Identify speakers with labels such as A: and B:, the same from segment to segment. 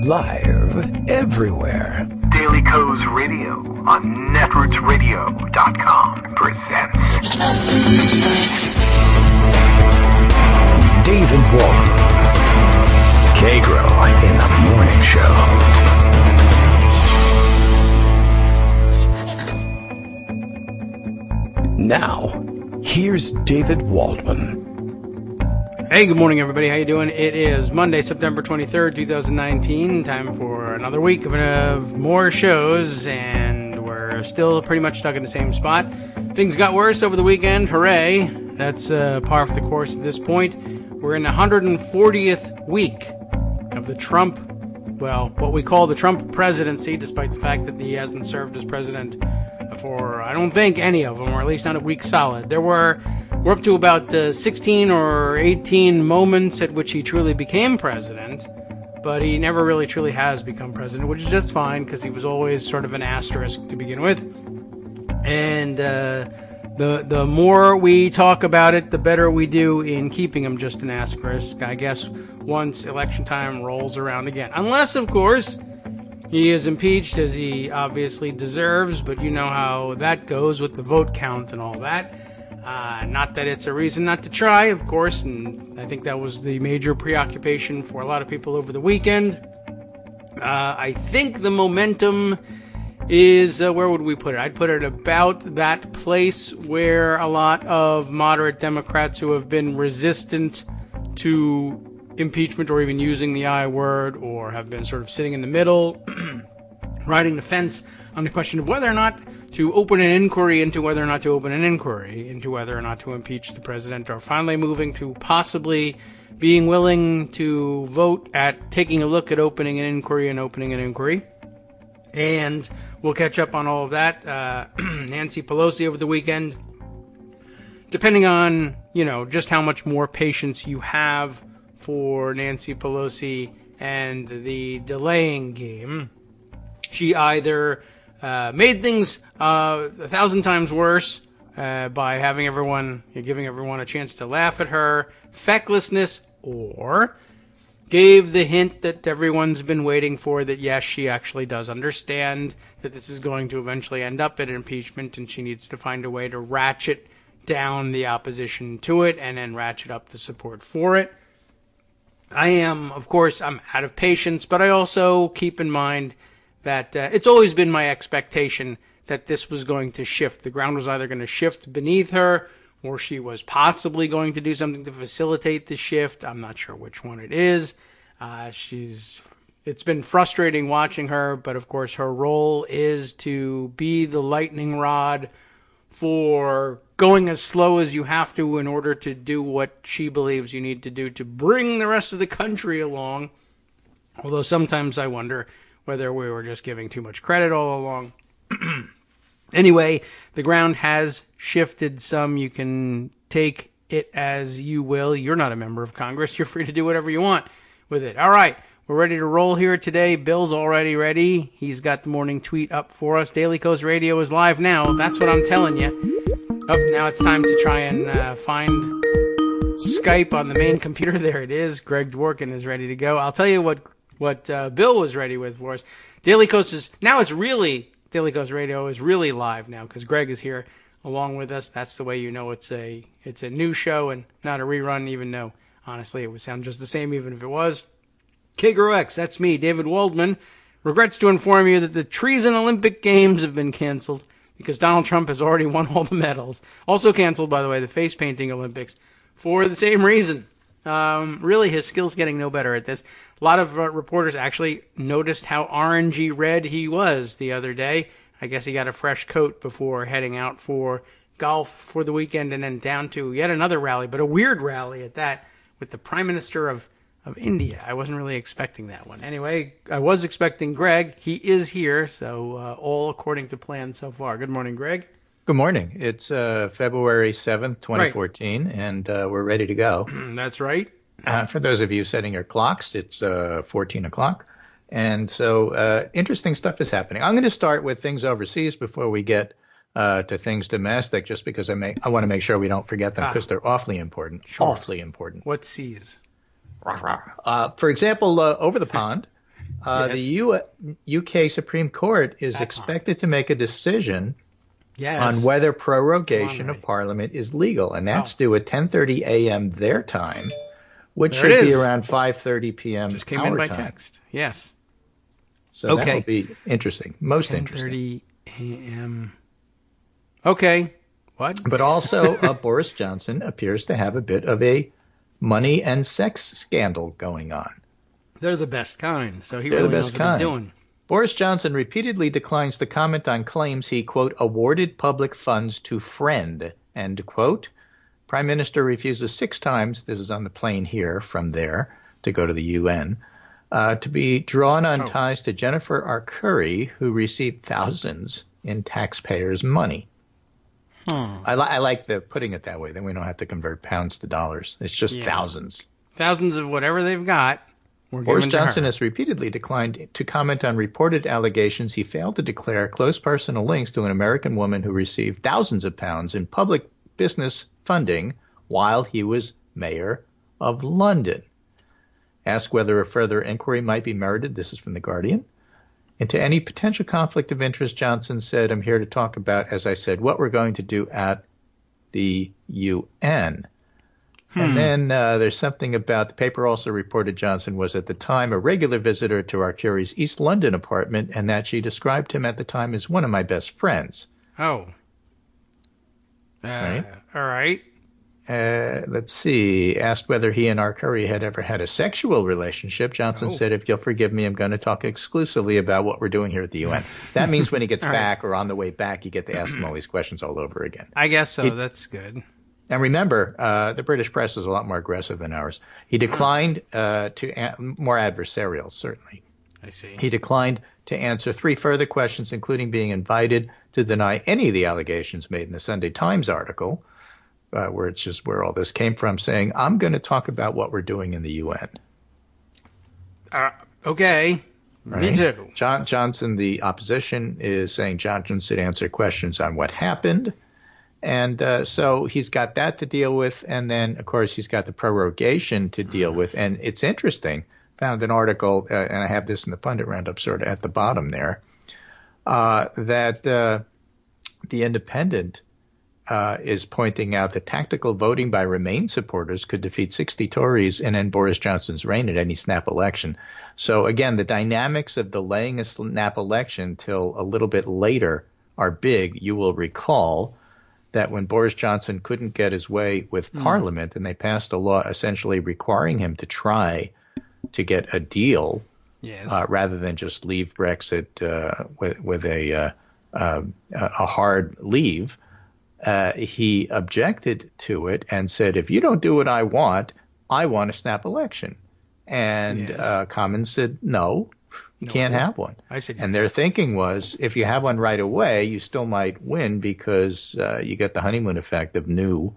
A: Live everywhere.
B: Daily Kos Radio on netrootsradio.com presents
A: David Walker. Kagro in the Morning Show. Now, here's David Waldman.
C: Hey, good morning, everybody. How you doing? It is Monday, September 23rd, 2019. Time for another week of more shows, and we're still pretty much stuck in the same spot. Things got worse over the weekend. Hooray. That's par for the course at this point. We're in the 140th week of the Trump, well, what we call the Trump presidency, despite the fact that he hasn't served as president for, I don't think, any of them, or at least not a week solid. We're up to about 16 or 18 moments at which he truly became president, but he never really truly has become president, which is just fine, because he was always sort of an asterisk to begin with. And the more we talk about it, the better we do in keeping him just an asterisk, I guess, once election time rolls around again. Unless, of course, he is impeached, as he obviously deserves, but you know how that goes with the vote count and all that. Not that it's a reason not to try, of course, and I think that was the major preoccupation for a lot of people over the weekend. I think the momentum is, where would we put it? I'd put it about that place where a lot of moderate Democrats who have been resistant to impeachment or even using the I word, or have been sort of sitting in the middle, riding the fence on the question of whether or not to open an inquiry into whether or not to open an inquiry into whether or not to impeach the president, are finally moving to possibly being willing to vote at taking a look at opening an inquiry and opening an inquiry. And we'll catch up on all of that. Nancy Pelosi over the weekend, depending on, just how much more patience you have for Nancy Pelosi and the delaying game, she either made things 1,000 times worse by giving everyone a chance to laugh at her fecklessness, or gave the hint that everyone's been waiting for, that yes, she actually does understand that this is going to eventually end up in impeachment, and she needs to find a way to ratchet down the opposition to it and then ratchet up the support for it. I'm out of patience, but I also keep in mind that it's always been my expectation that this was going to shift. The ground was either going to shift beneath her, or she was possibly going to do something to facilitate the shift. I'm not sure which one it is. It's been frustrating watching her, but of course her role is to be the lightning rod for going as slow as you have to in order to do what she believes you need to do to bring the rest of the country along. Although sometimes I wonder whether we were just giving too much credit all along. Anyway, the ground has shifted some. You can take it as you will. You're not a member of Congress. You're free to do whatever you want with it. All right, we're ready to roll here today. Bill's already ready. He's got the morning tweet up for us. Daily Kos Radio is live now. That's what I'm telling you. Now it's time to try and find Skype on the main computer. There it is. Greg Dworkin is ready to go. I'll tell you what Bill was ready with for us. Daily Kos Daily Kos Radio is really live now, because Greg is here along with us. That's the way you know it's a new show and not a rerun, even though, honestly, it would sound just the same even if it was. Kagro X, that's me, David Waldman, regrets to inform you that the treason Olympic Games have been canceled because Donald Trump has already won all the medals. Also canceled, by the way, the face painting Olympics for the same reason. Really, his skill's getting no better at this. A lot of reporters actually noticed how orangey red he was the other day. I guess he got a fresh coat before heading out for golf for the weekend, and then down to yet another rally, but a weird rally at that, with the Prime Minister of India. I wasn't really expecting that one. Anyway, I was expecting Greg. He is here, so all according to plan so far. Good morning, Greg.
D: Good morning. It's February 7th, 2014, right. And we're ready to go.
C: That's right.
D: For those of you setting your clocks, it's 14 o'clock. And so interesting stuff is happening. I'm going to start with things overseas before we get to things domestic, just because I want to make sure we don't forget them, because they're awfully important. Sure. Awfully important.
C: What seas?
D: For example, over the pond, The UK Supreme Court is expected to make a decision on whether prorogation of Parliament is legal, and that's due at 10:30 a.m. their time, which should be around 5:30 p.m.
C: Just came
D: our
C: in by
D: time.
C: text. Yes.
D: So that will be interesting. Most interesting.
C: 10:30 a.m. Okay. What?
D: But also, Boris Johnson appears to have a bit of a money and sex scandal going on.
C: They're the best kind, so he really knows what he's doing.
D: Boris Johnson repeatedly declines to comment on claims he, quote, awarded public funds to friend, end quote. Prime Minister refuses 6 times, this is on the plane here from there, to go to the UN, to be drawn on ties to Jennifer R. Curry, who received thousands in taxpayers' money. I like putting it that way. Then we don't have to convert pounds to dollars. It's just thousands.
C: Thousands of whatever they've got.
D: Boris Johnson has repeatedly declined to comment on reported allegations he failed to declare close personal links to an American woman who received thousands of pounds in public business funding while he was mayor of London. Asked whether a further inquiry might be merited, this is from The Guardian, into any potential conflict of interest, Johnson said, I'm here to talk about, as I said, what we're going to do at the UN. And then there's something about the paper also reported Johnson was at the time a regular visitor to our Curie's East London apartment and that she described him at the time as one of my best friends.
C: Oh.
D: Right?
C: All right.
D: Let's see. Asked whether he and R. Curry had ever had a sexual relationship, Johnson said, if you'll forgive me, I'm going to talk exclusively about what we're doing here at the UN. That means when he gets back or on the way back, you get to ask him all these questions all over again.
C: I guess so. That's good.
D: And remember, the British press is a lot more aggressive than ours. He declined more adversarial, certainly.
C: I see.
D: He declined to answer 3 further questions, including being invited to deny any of the allegations made in the Sunday Times article, where it's just where all this came from, saying, I'm going to talk about what we're doing in the UN.
C: Okay. Right? Me too.
D: Johnson, the opposition, is saying Johnson should answer questions on what happened. And so he's got that to deal with. And then, of course, he's got the prorogation to deal with. And it's interesting. Found an article, and I have this in the pundit roundup sort of at the bottom there, that the Independent is pointing out that tactical voting by Remain supporters could defeat 60 Tories and end Boris Johnson's reign at any snap election. So, again, the dynamics of delaying a snap election till a little bit later are big. You will recall that when Boris Johnson couldn't get his way with Parliament and they passed a law essentially requiring him to try to get a deal rather than just leave Brexit with a hard leave, he objected to it and said, if you don't do what I want a snap election. And Commons said, no. You can't have one.
C: I said,
D: and their thinking was, if you have one right away, you still might win because you get the honeymoon effect of new.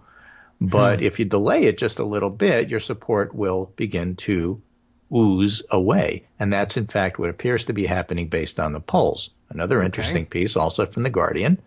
D: But if you delay it just a little bit, your support will begin to ooze away. And that's, in fact, what appears to be happening based on the polls. Another interesting piece, also from The Guardian.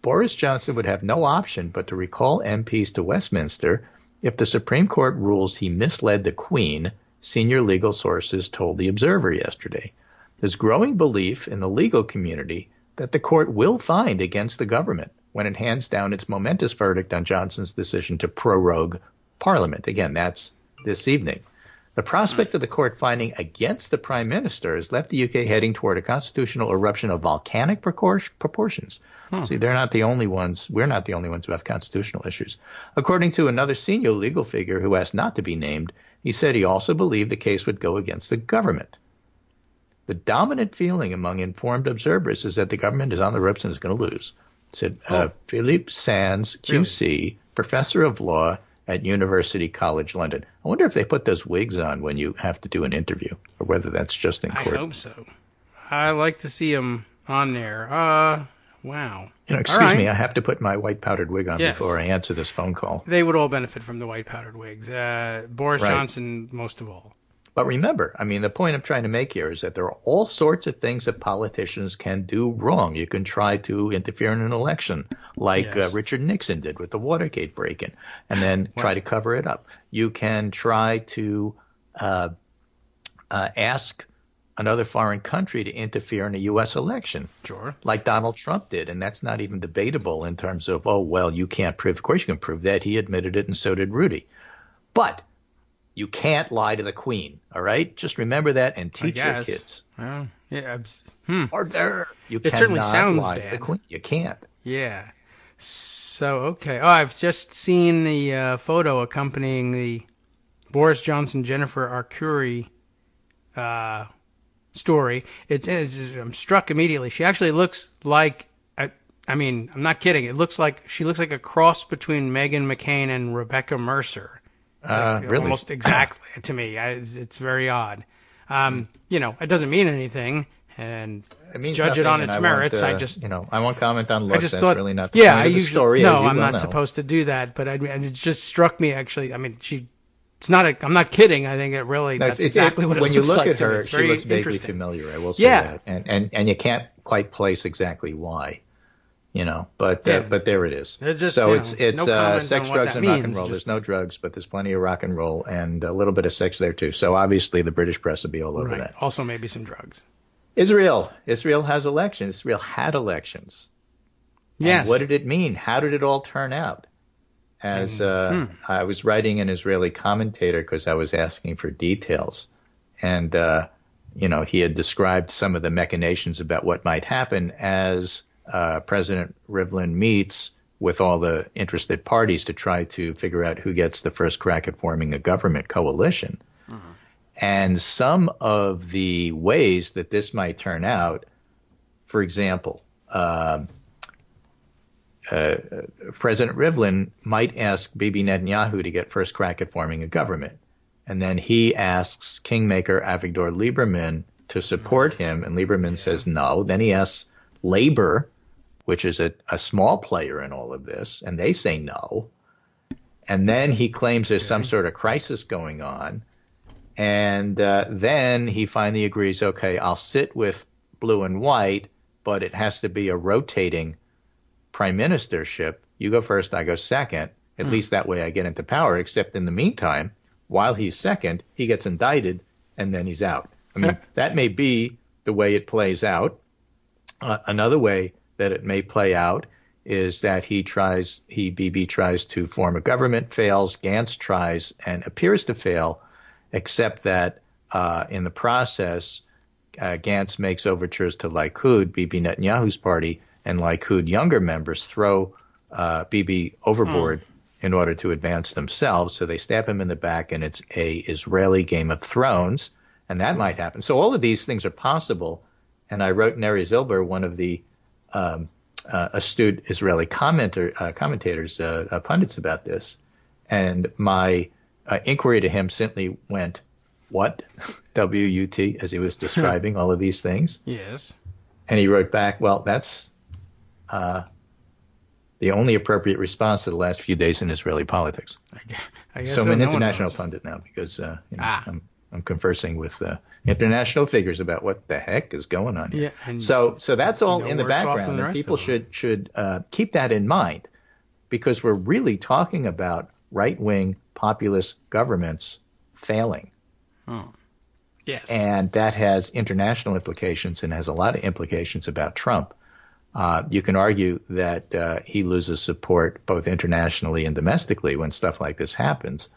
D: Boris Johnson would have no option but to recall MPs to Westminster if the Supreme Court rules he misled the Queen, senior legal sources told The Observer yesterday. There's growing belief in the legal community that the court will find against the government when it hands down its momentous verdict on Johnson's decision to prorogue Parliament. Again, that's this evening. The prospect of the court finding against the Prime Minister has left the UK heading toward a constitutional eruption of volcanic proportions. See, they're not the only ones. We're not the only ones who have constitutional issues. According to another senior legal figure who asked not to be named, he said he also believed the case would go against the government. The dominant feeling among informed observers is that the government is on the ropes and is going to lose, said Philippe Sands, QC, professor of law at University College London. I wonder if they put those wigs on when you have to do an interview, or whether that's just in court.
C: I hope so. I like to see them on there. Wow.
D: Excuse me, I have to put my white powdered wig on before I answer this phone call.
C: They would all benefit from the white powdered wigs. Boris Johnson, most of all.
D: But remember, I mean, the point I'm trying to make here is that there are all sorts of things that politicians can do wrong. You can try to interfere in an election, like Richard Nixon did with the Watergate break-in, and then try to cover it up. You can try to ask another foreign country to interfere in a U.S. election.
C: Sure.
D: Like Donald Trump did. And that's not even debatable in terms of, oh, well, you can't prove. Of course you can prove that. He admitted it, and so did Rudy. But you can't lie to the Queen, all right? Just remember that and teach your kids.
C: Well, yeah.
D: Or there. You
C: It certainly
D: cannot
C: sounds
D: lie to
C: bad.
D: the Queen. You can't.
C: Yeah. So, okay. Oh, I've just seen the photo accompanying the Boris Johnson, Jennifer Arcuri story. I'm struck immediately. She actually looks like, I mean, I'm not kidding. She looks like a cross between Meghan McCain and Rebecca Mercer.
D: Really?
C: Almost exactly to me. It's very odd. It doesn't mean anything, and
D: It means
C: judge it
D: nothing,
C: on
D: and
C: its
D: I
C: merits.
D: won't, I won't comment on looks.
C: I just
D: That's
C: thought,
D: really not the
C: yeah,
D: point
C: I
D: of the
C: usually
D: story,
C: no,
D: as you
C: I'm
D: well
C: not
D: know.
C: supposed to do that, but it just struck me actually. I mean, it's not. I'm not kidding. I think it really.
D: No,
C: That's exactly what it
D: when
C: looks
D: you look
C: like
D: at
C: to me.
D: her,
C: It's
D: she
C: very
D: looks vaguely
C: interesting.
D: familiar. I will say
C: Yeah.
D: that, and you can't quite place exactly why, But
C: Yeah.
D: but there it is.
C: It's just,
D: so
C: you
D: it's
C: know, no comment
D: sex,
C: on what
D: drugs,
C: that
D: and rock and
C: means,
D: roll.
C: just-
D: There's no drugs, but there's plenty of rock and roll and a little bit of sex there too. So obviously the British press will be all over
C: Right.
D: that.
C: Also, maybe some drugs.
D: Israel has elections. Israel had elections.
C: Yes.
D: And what did it mean? How did it all turn out? As I was writing an Israeli commentator because I was asking for details, and he had described some of the machinations about what might happen as President Rivlin meets with all the interested parties to try to figure out who gets the first crack at forming a government coalition. And some of the ways that this might turn out, for example, President Rivlin might ask Bibi Netanyahu to get first crack at forming a government. And then he asks Kingmaker Avigdor Lieberman to support him, and Lieberman says no. Then he asks Labor, which is a small player in all of this, and they say no. And then he claims there's some sort of crisis going on. And then he finally agrees, okay, I'll sit with blue and white, but it has to be a rotating prime ministership. You go first, I go second. At least that way I get into power, except in the meantime, while he's second, he gets indicted, and then he's out. I mean, that may be the way it plays out. Another way that it may play out is that Bibi tries to form a government, fails, Gantz tries and appears to fail, except that in the process, Gantz makes overtures to Likud, Bibi Netanyahu's party, and Likud younger members throw Bibi overboard in order to advance themselves. So they stab him in the back, and it's a Israeli Game of Thrones, and that might happen. So all of these things are possible. And I wrote Neri Zilber, one of the astute Israeli commentators, pundits about this. And my inquiry to him simply went, what? W-U-T, as he was describing all of these things.
C: Yes.
D: And he wrote back, well, that's the only appropriate response to the last few days in Israeli politics.
C: I guess
D: So I'm an
C: no one
D: international
C: knows.
D: pundit now because I'm conversing with international figures about what the heck is going on here.
C: Yeah, and
D: So that's all
C: no
D: in the
C: worse off than
D: background,
C: the
D: and
C: rest
D: people
C: of them.
D: should keep that in mind because we're really talking about right-wing populist governments failing.
C: Yes.
D: And that has international implications and has a lot of implications about Trump. You can argue that he loses support both internationally and domestically when stuff like this happens,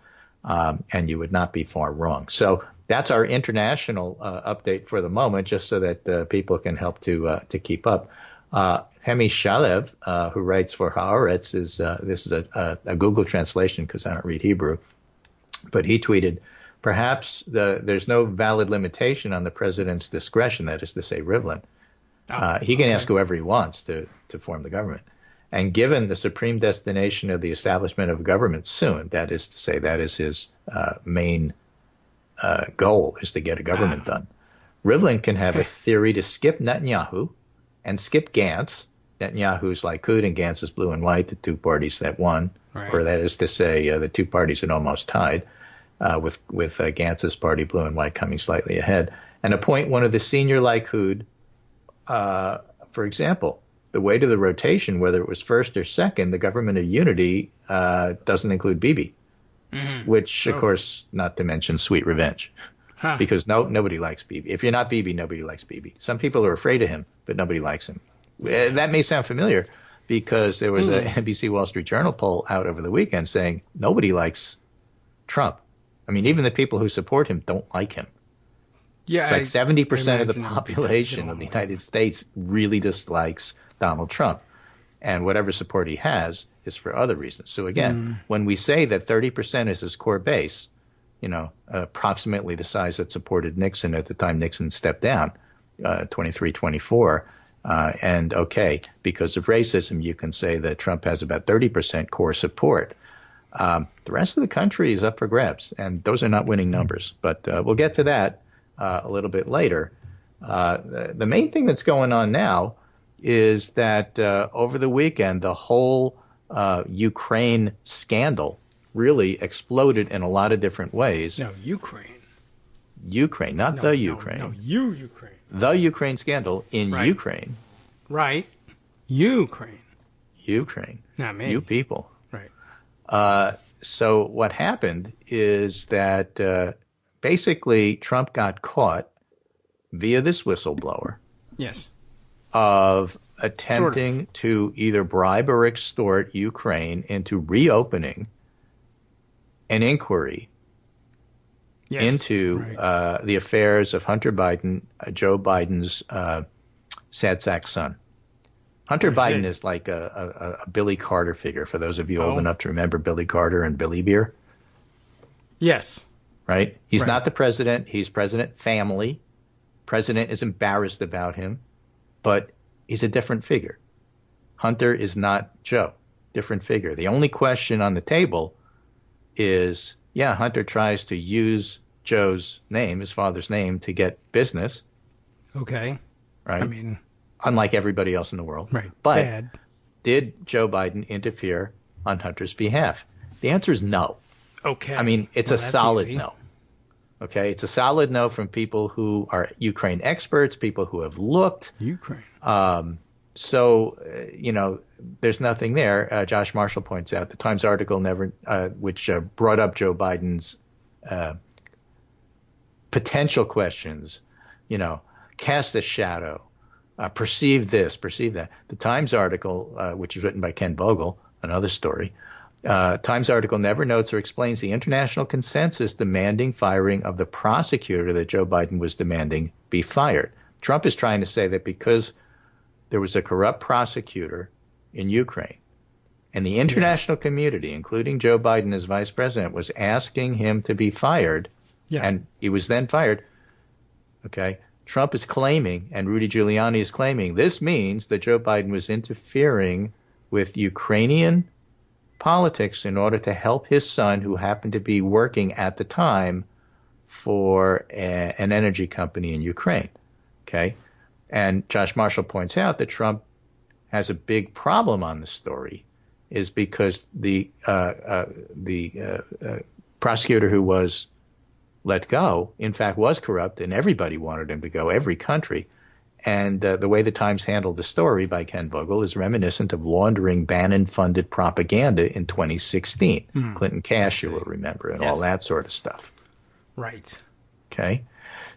D: and you would not be far wrong. So that's our international update for the moment, just so that people can help to keep up. Hemi Shalev, who writes for Haaretz, this is a Google translation because I don't read Hebrew, but he tweeted, perhaps there's no valid limitation on the president's discretion, that is to say Rivlin. He can ask whoever he wants to form the government. And given the supreme destination of the establishment of government soon, that is to say, that is his main goal, is to get a government done. Rivlin can have a theory to skip Netanyahu and skip Gantz. Netanyahu's Likud and Gantz is blue and white, the two parties that won,
C: Right.
D: or that is to say, the two parties that almost tied, with Gantz's party, blue and white, coming slightly ahead, and appoint one of the senior Likud. For example, the way to the rotation, whether it was first or second, the government of unity doesn't include Bibi, which, of course, not to mention sweet revenge. because nobody likes Bibi. If you're not Bibi, nobody likes Bibi. Some people are afraid of him, but nobody likes him. That may sound familiar because there was a NBC Wall Street Journal poll out over the weekend saying nobody likes Trump. I mean, even the people who support him don't like him.
C: Yeah,
D: it's like 70% of the population of the United States really dislikes Donald Trump. And whatever support he has is for other reasons. So again, when we say that 30% is his core base, approximately the size that supported Nixon at the time Nixon stepped down, 23, 24. And okay, because of racism, you can say that Trump has about 30% core support. The rest of the country is up for grabs, and those are not winning numbers. But we'll get to that a little bit later. The main thing that's going on now is that over the weekend, the whole Ukraine scandal really exploded in a lot of different ways.
C: No, Ukraine.
D: Ukraine, not the Ukraine.
C: No, Ukraine.
D: The Ukraine scandal in Ukraine.
C: Right. Ukraine.
D: Ukraine.
C: Not me.
D: You people.
C: Right.
D: So what happened is that basically Trump got caught via this whistleblower.
C: Yes.
D: Of attempting to either bribe or extort Ukraine into reopening an inquiry into the affairs of Hunter Biden, Joe Biden's sad sack son. Hunter Biden is like a Billy Carter figure, for those of you old enough to remember Billy Carter and Billy Beer.
C: Yes.
D: Right? He's not the president. He's president family. President is embarrassed about him, but he's a different figure. Hunter is not Joe. Different figure. The only question on the table is, Hunter tries to use Joe's name, his father's name, to get business.
C: Okay.
D: Right?
C: I mean,
D: unlike everybody else in the world.
C: Right.
D: But did Joe Biden interfere on Hunter's behalf? The answer is no.
C: Okay.
D: I mean, it's a solid no. Okay? It's a solid no from people who are Ukraine experts, people who have looked.
C: Ukraine.
D: There's nothing there. Josh Marshall points out the Times article which brought up Joe Biden's potential questions, cast a shadow, perceive this, perceive that. The Times article, which is written by Ken Vogel, another story, Times article never notes or explains the international consensus demanding firing of the prosecutor that Joe Biden was demanding be fired. Trump is trying to say that because there was a corrupt prosecutor in Ukraine, and the international community, including Joe Biden as vice president, was asking him to be fired, and he was then fired. Okay, Trump is claiming, and Rudy Giuliani is claiming, this means that Joe Biden was interfering with Ukrainian politics in order to help his son, who happened to be working at the time for an energy company in Ukraine. Okay. And Josh Marshall points out that Trump has a big problem on the story, is because the prosecutor who was let go, in fact, was corrupt, and everybody wanted him to go, every country. And the way the Times handled the story by Ken Vogel is reminiscent of laundering Bannon-funded propaganda in 2016. Clinton Cash, you will remember, and all that sort of stuff.
C: Right.
D: Okay.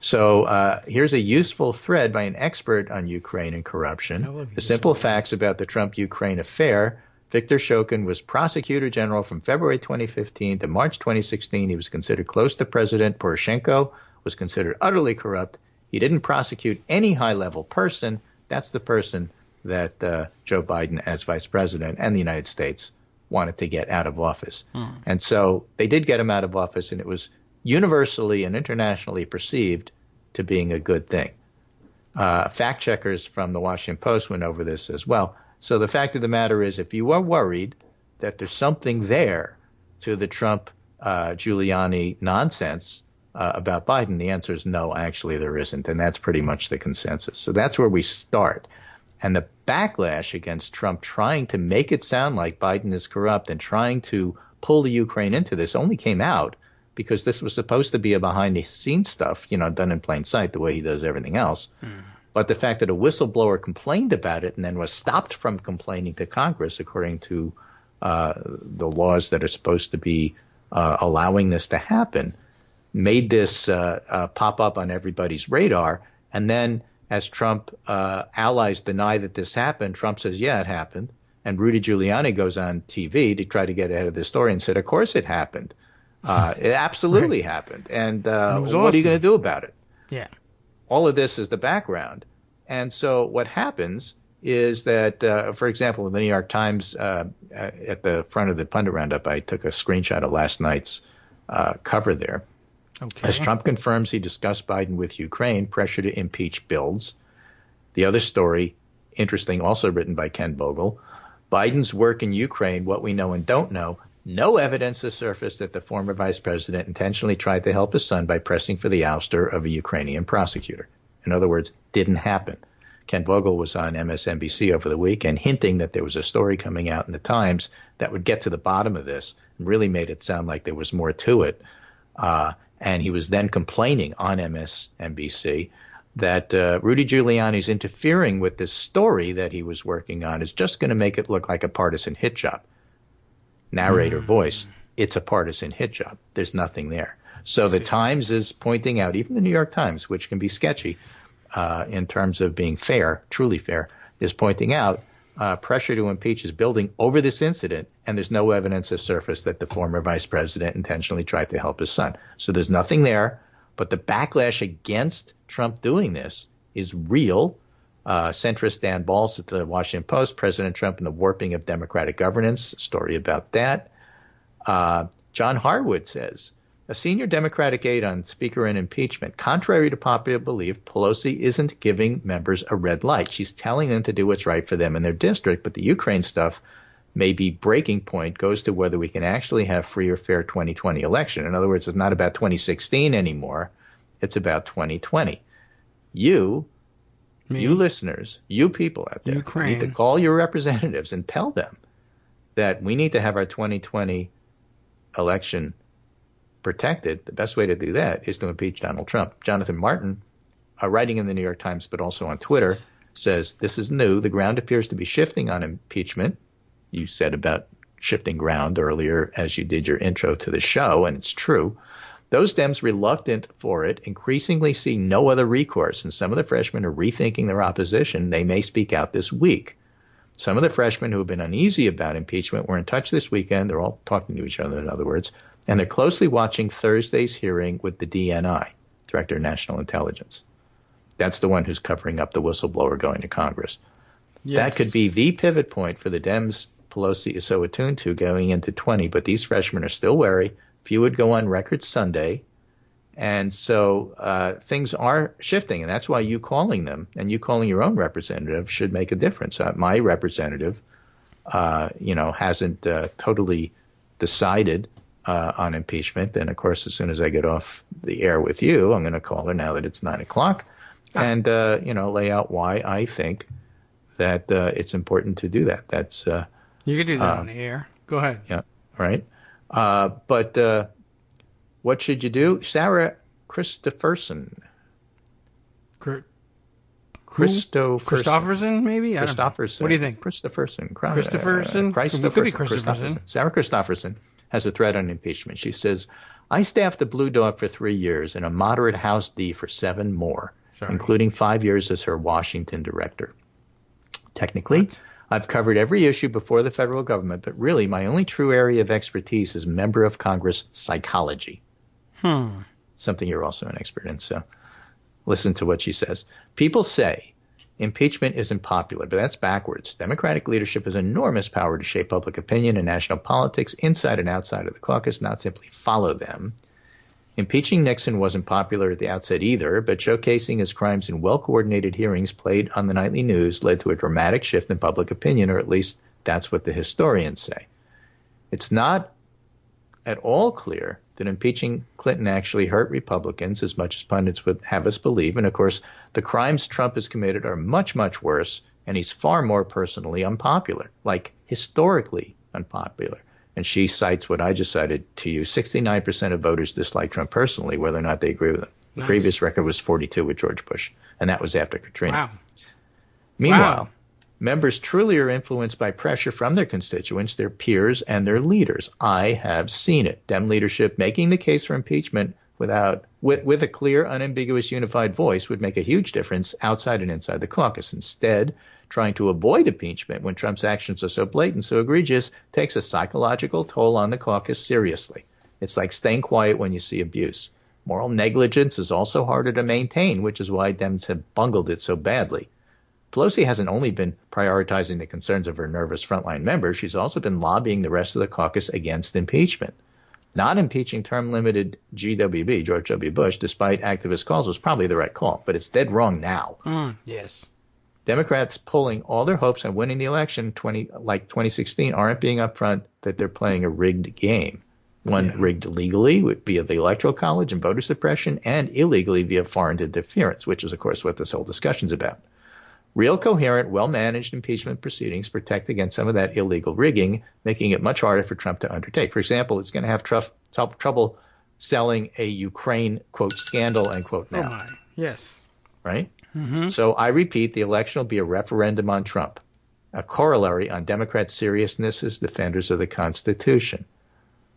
D: So here's a useful thread by an expert on Ukraine and corruption. The simple facts about the Trump-Ukraine affair. Viktor Shokin was prosecutor general from February 2015 to March 2016. He was considered close to President Poroshenko, was considered utterly corrupt. He didn't prosecute any high-level person. That's the person that Joe Biden, as vice president, and the United States wanted to get out of office. And so they did get him out of office, and it was universally and internationally perceived to being a good thing. Fact checkers from the Washington Post went over this as well. So the fact of the matter is, if you are worried that there's something there to the Trump-Giuliani nonsense about Biden, the answer is no, actually there isn't. And that's pretty much the consensus. So that's where we start. And the backlash against Trump trying to make it sound like Biden is corrupt and trying to pull the Ukraine into this only came out because this was supposed to be a behind-the-scenes stuff, done in plain sight the way he does everything else. But the fact that a whistleblower complained about it and then was stopped from complaining to Congress, according to the laws that are supposed to be allowing this to happen, made this pop up on everybody's radar. And then as Trump allies deny that this happened, Trump says, yeah, it happened. And Rudy Giuliani goes on TV to try to get ahead of the story and said, of course it happened. It absolutely happened. And what are you going to do about it?
C: Yeah.
D: All of this is the background. And so what happens is that, for example, in the New York Times, at the front of the pundit roundup, I took a screenshot of last night's cover there.
C: Okay.
D: As Trump confirms he discussed Biden with Ukraine, pressure to impeach builds. The other story, interesting, also written by Ken Vogel, Biden's work in Ukraine, what we know and don't know. No evidence has surfaced that the former vice president intentionally tried to help his son by pressing for the ouster of a Ukrainian prosecutor. In other words, didn't happen. Ken Vogel was on MSNBC over the weekend hinting that there was a story coming out in the Times that would get to the bottom of this and really made it sound like there was more to it. And he was then complaining on MSNBC that Rudy Giuliani's interfering with this story that he was working on is just going to make it look like a partisan hit job. Narrator voice, it's a partisan hit job. There's nothing there. So the Times is pointing out, even the New York Times, which can be sketchy in terms of being fair, truly fair, is pointing out pressure to impeach is building over this incident, and there's no evidence has surfaced that the former vice president intentionally tried to help his son. So there's nothing there, but the backlash against Trump doing this is real. Centrist Dan Balls at the Washington Post, President Trump and the warping of democratic governance, a story about that. John Harwood says, a senior Democratic aide on Speaker and impeachment, contrary to popular belief, Pelosi isn't giving members a red light. She's telling them to do what's right for them in their district, but the Ukraine stuff may be breaking point, goes to whether we can actually have free or fair 2020 election. In other words, it's not about 2016 anymore. It's about 2020. You listeners, you people out there,
C: Ukraine,
D: need to call your representatives and tell them that we need to have our 2020 election protected. The best way to do that is to impeach Donald Trump. Jonathan Martin, writing in the New York Times but also on Twitter, says this is new. The ground appears to be shifting on impeachment. You said about shifting ground earlier as you did your intro to the show, and it's true. Those Dems reluctant for it increasingly see no other recourse, and some of the freshmen are rethinking their opposition. They may speak out this week. Some of the freshmen who have been uneasy about impeachment were in touch this weekend. They're all talking to each other, in other words, and they're closely watching Thursday's hearing with the DNI, Director of National Intelligence. That's the one who's covering up the whistleblower going to Congress. Yes. That could be the pivot point for the Dems Pelosi is so attuned to going into 20, but these freshmen are still wary. Few would go on record Sunday. And so things are shifting, and that's why you calling them and you calling your own representative should make a difference. My representative, hasn't totally decided on impeachment. And, of course, as soon as I get off the air with you, I'm going to call her now that it's 9 o'clock and, lay out why I think that it's important to do that. That's
C: you can do that on the air. Go ahead.
D: Yeah, right. But what should you do? Sarah Christopherson.
C: Christopherson, maybe?
D: Christopherson.
C: What do you think?
D: Christopherson.
C: Christopherson? It could be Christopherson.
D: Sarah Christopherson has a thread on impeachment. She says, I staffed the Blue Dog for 3 years and a moderate House D for 7 more, including 5 years as her Washington director. Technically, I've covered every issue before the federal government, but really my only true area of expertise is member of Congress psychology. Something you're also an expert in, so listen to what she says. People say impeachment isn't popular, but that's backwards. Democratic leadership has enormous power to shape public opinion and national politics inside and outside of the caucus, not simply follow them. Impeaching Nixon wasn't popular at the outset either, but showcasing his crimes in well-coordinated hearings played on the nightly news led to a dramatic shift in public opinion, or at least that's what the historians say. It's not at all clear that impeaching Clinton actually hurt Republicans as much as pundits would have us believe. And, of course, the crimes Trump has committed are much, much worse, and he's far more personally unpopular, like historically unpopular. And she cites what I just cited to you. 69% of voters dislike Trump personally, whether or not they agree with him. The previous record was 42 with George Bush, and that was after Katrina.
C: Wow.
D: Meanwhile, members truly are influenced by pressure from their constituents, their peers, and their leaders. I have seen it. Dem leadership making the case for impeachment with a clear, unambiguous, unified voice would make a huge difference outside and inside the caucus. Instead, trying to avoid impeachment when Trump's actions are so blatant, so egregious, takes a psychological toll on the caucus seriously. It's like staying quiet when you see abuse. Moral negligence is also harder to maintain, which is why Dems have bungled it so badly. Pelosi hasn't only been prioritizing the concerns of her nervous frontline members, she's also been lobbying the rest of the caucus against impeachment. Not impeaching term-limited GWB, George W. Bush, despite activist calls, was probably the right call, but it's dead wrong now.
C: Yes.
D: Democrats pulling all their hopes on winning the election, like 2016, aren't being upfront that they're playing a rigged game. One rigged legally via the Electoral College and voter suppression, and illegally via foreign interference, which is, of course, what this whole discussion's about. Real coherent, well-managed impeachment proceedings protect against some of that illegal rigging, making it much harder for Trump to undertake. For example, it's going to have trouble selling a Ukraine, quote, scandal, end quote, now.
C: Oh, my. Yes.
D: Right?
C: Mm-hmm.
D: So I repeat, the election will be a referendum on Trump, a corollary on Democrats' seriousness as defenders of the Constitution.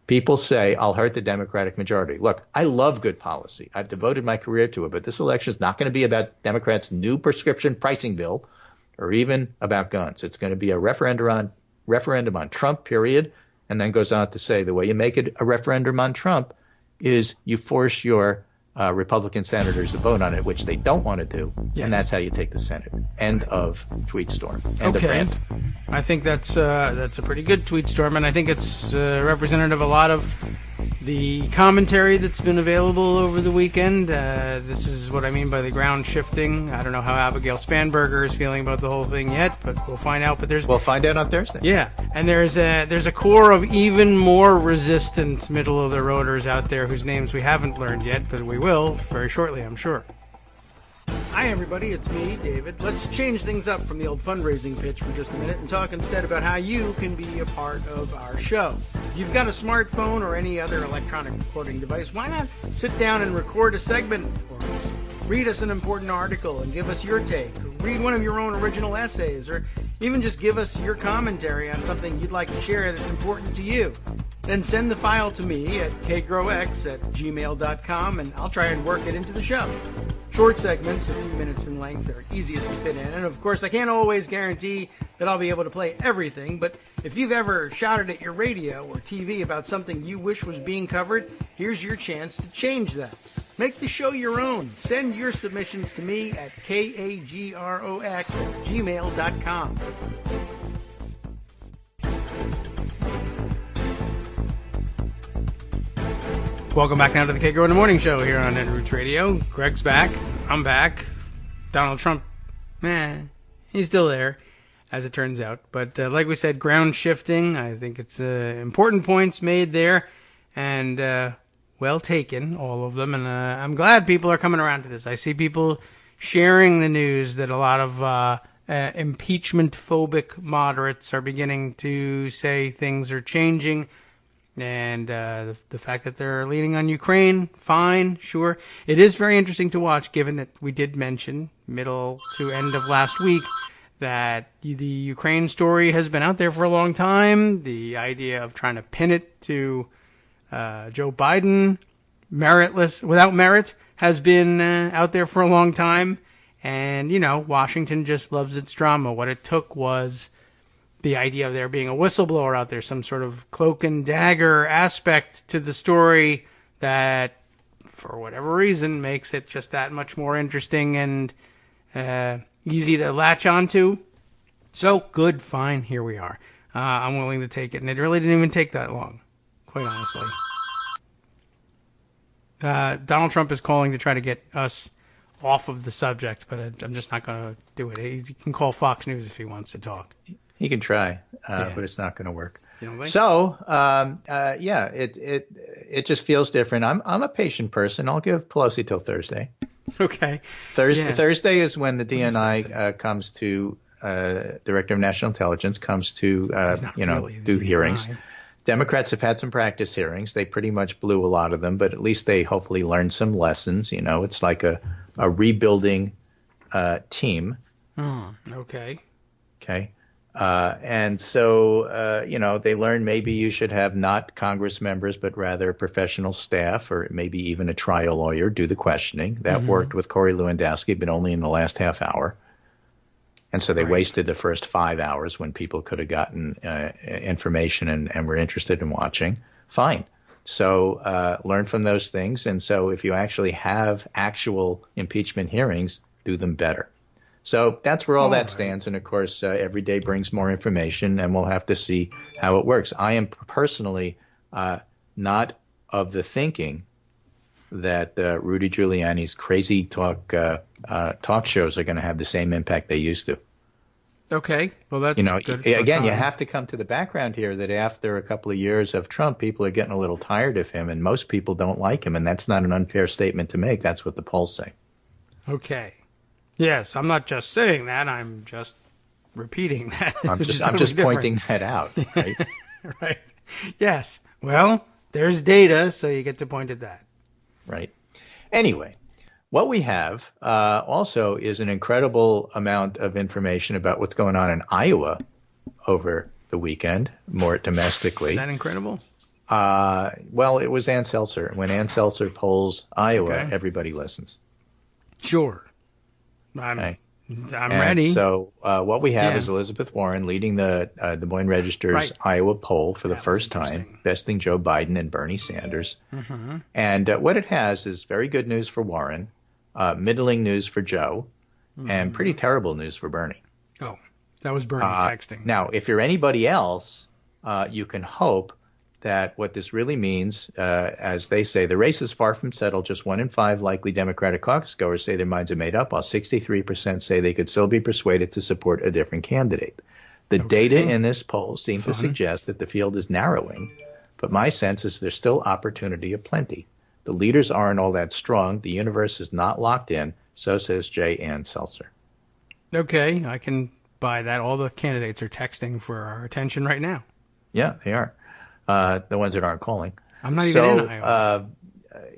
D: People say, I'll hurt the Democratic majority. Look, I love good policy. I've devoted my career to it, but this election is not going to be about Democrats' new prescription pricing bill or even about guns. It's going to be a referendum on Trump, period, and then goes on to say the way you make it a referendum on Trump is you force your Republican senators to vote on it, which they don't want to do, and that's how you take the Senate. End of tweet storm. End of rant.
C: I think that's a pretty good tweet storm, and I think it's representative of a lot of the commentary that's been available over the weekend. This is what I mean by the ground shifting. I don't know how Abigail Spanberger is feeling about the whole thing yet, but we'll find out. But
D: we'll find out on Thursday.
C: Yeah, and there's a core of even more resistant middle-of-the-roaders out there whose names we haven't learned yet, but we will very shortly, I'm sure. Hi, everybody. It's me, David. Let's change things up from the old fundraising pitch for just a minute and talk instead about how you can be a part of our show. If you've got a smartphone or any other electronic recording device, why not sit down and record a segment for us? Read us an important article and give us your take. Or read one of your own original essays, or even just give us your commentary on something you'd like to share that's important to you. Then send the file to me at kagrox@gmail.com, and I'll try and work it into the show. Short segments, a few minutes in length, are easiest to fit in. And of course, I can't always guarantee that I'll be able to play everything, but if you've ever shouted at your radio or TV about something you wish was being covered, here's your chance to change that. Make the show your own. Send your submissions to me at kagrox@gmail.com. Welcome back now to the Kagro in the Morning Show here on Netroots Radio. Greg's back. I'm back. Donald Trump, he's still there, as it turns out. But like we said, ground shifting. I think it's important points made there, and well taken, all of them. And I'm glad people are coming around to this. I see people sharing the news that a lot of impeachment-phobic moderates are beginning to say things are changing. And the fact that they're leaning on Ukraine, fine, sure. It is very interesting to watch, given that we did mention middle to end of last week that the Ukraine story has been out there for a long time. The idea of trying to pin it to Joe Biden, without merit, has been out there for a long time. And, Washington just loves its drama. What it took was the idea of there being a whistleblower out there, some sort of cloak and dagger aspect to the story that, for whatever reason, makes it just that much more interesting and easy to latch onto. So, good, fine, here we are. I'm willing to take it, and it really didn't even take that long, quite honestly. Donald Trump is calling to try to get us off of the subject, but I'm just not going to do it. He can call Fox News if he wants to talk.
D: He can try, but it's not going to work.
C: You don't think?
D: So, it just feels different. I'm a patient person. I'll give Pelosi till Thursday.
C: Okay.
D: Thursday is when the DNI comes to Director of National Intelligence comes to do hearings. Democrats have had some practice hearings. They pretty much blew a lot of them, but at least they hopefully learned some lessons. It's like a rebuilding team.
C: Oh, okay.
D: Okay. And so, they learned maybe you should have not Congress members, but rather professional staff or maybe even a trial lawyer do the questioning. That worked with Corey Lewandowski, but only in the last half hour. And so they wasted the first 5 hours when people could have gotten information and were interested in watching. Fine. So learn from those things. And so if you actually have actual impeachment hearings, do them better. So that's where all that stands. And, of course, every day brings more information, and we'll have to see how it works. I am personally not of the thinking that Rudy Giuliani's crazy talk shows are going to have the same impact they used to.
C: Okay. Well, that's good.
D: Again, you have to come to the background here that after a couple of years of Trump, people are getting a little tired of him, and most people don't like him. And that's not an unfair statement to make. That's what the polls say.
C: Okay. Yes, I'm not just saying that. I'm just repeating that.
D: I'm just pointing that out. Right?
C: Right. Yes. Well, there's data, so you get to point at that.
D: Right. Anyway, what we have also is an incredible amount of information about what's going on in Iowa over the weekend, more domestically.
C: Is that incredible?
D: Well, it was Ann Seltzer. When Ann Seltzer polls Iowa, everybody listens.
C: Sure. I'm ready.
D: So what we have is Elizabeth Warren leading the Des Moines Register's Iowa poll for the first time, besting Joe Biden and Bernie Sanders. Mm-hmm. And what it has is very good news for Warren, middling news for Joe, and pretty terrible news for Bernie.
C: Oh, that was Bernie texting.
D: Now, if you're anybody else, you can hope that what this really means, as they say, the race is far from settled. Just 1 in 5 likely Democratic caucus goers say their minds are made up, while 63% say they could still be persuaded to support a different candidate. The data in this poll seem to suggest that the field is narrowing, but my sense is there's still opportunity aplenty. The leaders aren't all that strong. The universe is not locked in, so says J. Ann Seltzer.
C: Okay, I can buy that. All the candidates are texting for our attention right now.
D: Yeah, they are. The ones that aren't calling.
C: I'm not even in Iowa.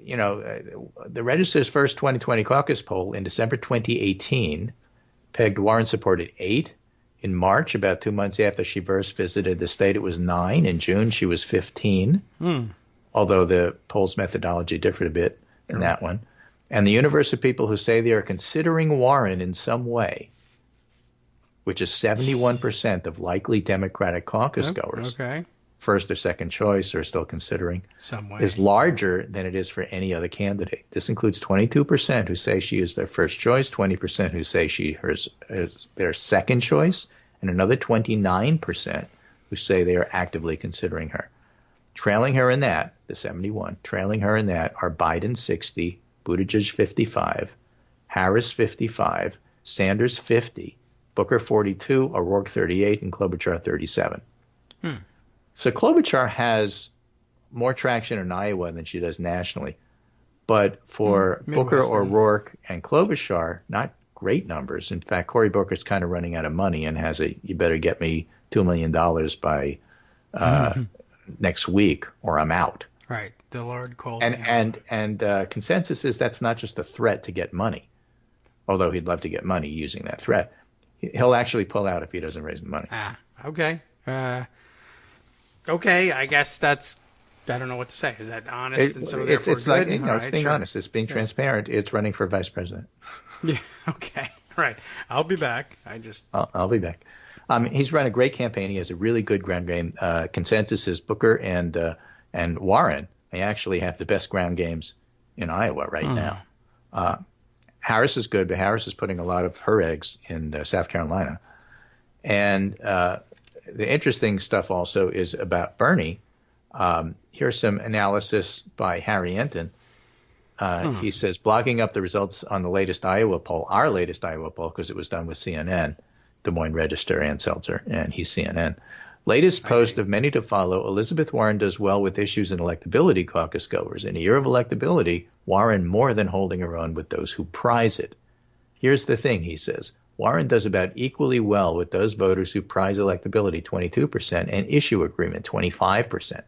D: The Register's first 2020 caucus poll in December 2018 pegged Warren support at 8. In March, about 2 months after she first visited the state, it was 9. In June, she was 15, although the poll's methodology differed a bit in that one. And the universe of people who say they are considering Warren in some way, which is 71% of likely Democratic caucus goers, first or second choice or still considering,
C: some way,
D: is larger than it is for any other candidate. This includes 22% who say she is their first choice, 20% who say she is their second choice, and another 29% who say they are actively considering her. Trailing her in that, the 71, trailing her in that are Biden 60, Buttigieg 55, Harris 55, Sanders 50, Booker 42, O'Rourke 38, and Klobuchar 37. So Klobuchar has more traction in Iowa than she does nationally. But for Booker, O'Rourke, and Klobuchar, not great numbers. In fact, Cory Booker's kind of running out of money and has you better get me $2 million by next week or I'm out.
C: Right. The Lord called
D: me. And consensus is that's not just a threat to get money, although he'd love to get money using that threat. He'll actually pull out if he doesn't raise the money.
C: Okay. Okay, I guess that's, I don't know what to say. Is that honest?
D: It's like, it's being honest. It's being transparent. It's running for vice president.
C: Yeah, okay. Right. I'll be back.
D: I'll be back. He's run a great campaign. He has a really good ground game. Consensus is Booker and Warren. They actually have the best ground games in Iowa right now. Harris is good, but Harris is putting a lot of her eggs in South Carolina. And the interesting stuff also is about Bernie. Here's some analysis by Harry Enton. He says, blogging up the results on the latest Iowa poll, our latest Iowa poll, because it was done with CNN, Des Moines Register, and Seltzer, and he's CNN. Latest post of many to follow, Elizabeth Warren does well with issues in electability caucus goers. In a year of electability, Warren more than holding her own with those who prize it. Here's the thing, he says. Warren does about equally well with those voters who prize electability, 22%, and issue agreement, 25%.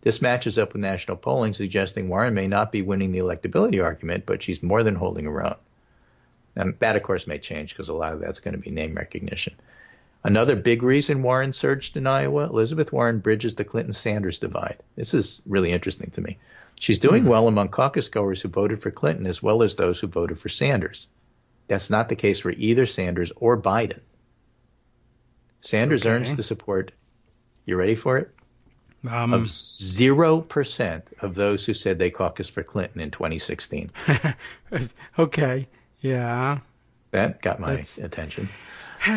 D: This matches up with national polling suggesting Warren may not be winning the electability argument, but she's more than holding her own. And that, of course, may change because a lot of that's going to be name recognition. Another big reason Warren surged in Iowa, Elizabeth Warren bridges the Clinton-Sanders divide. This is really interesting to me. She's doing well among caucus goers who voted for Clinton as well as those who voted for Sanders. That's not the case for either Sanders or Biden. Sanders earns the support, you ready for it? Of 0% of those who said they caucused for Clinton in 2016.
C: Okay, yeah.
D: That got my attention.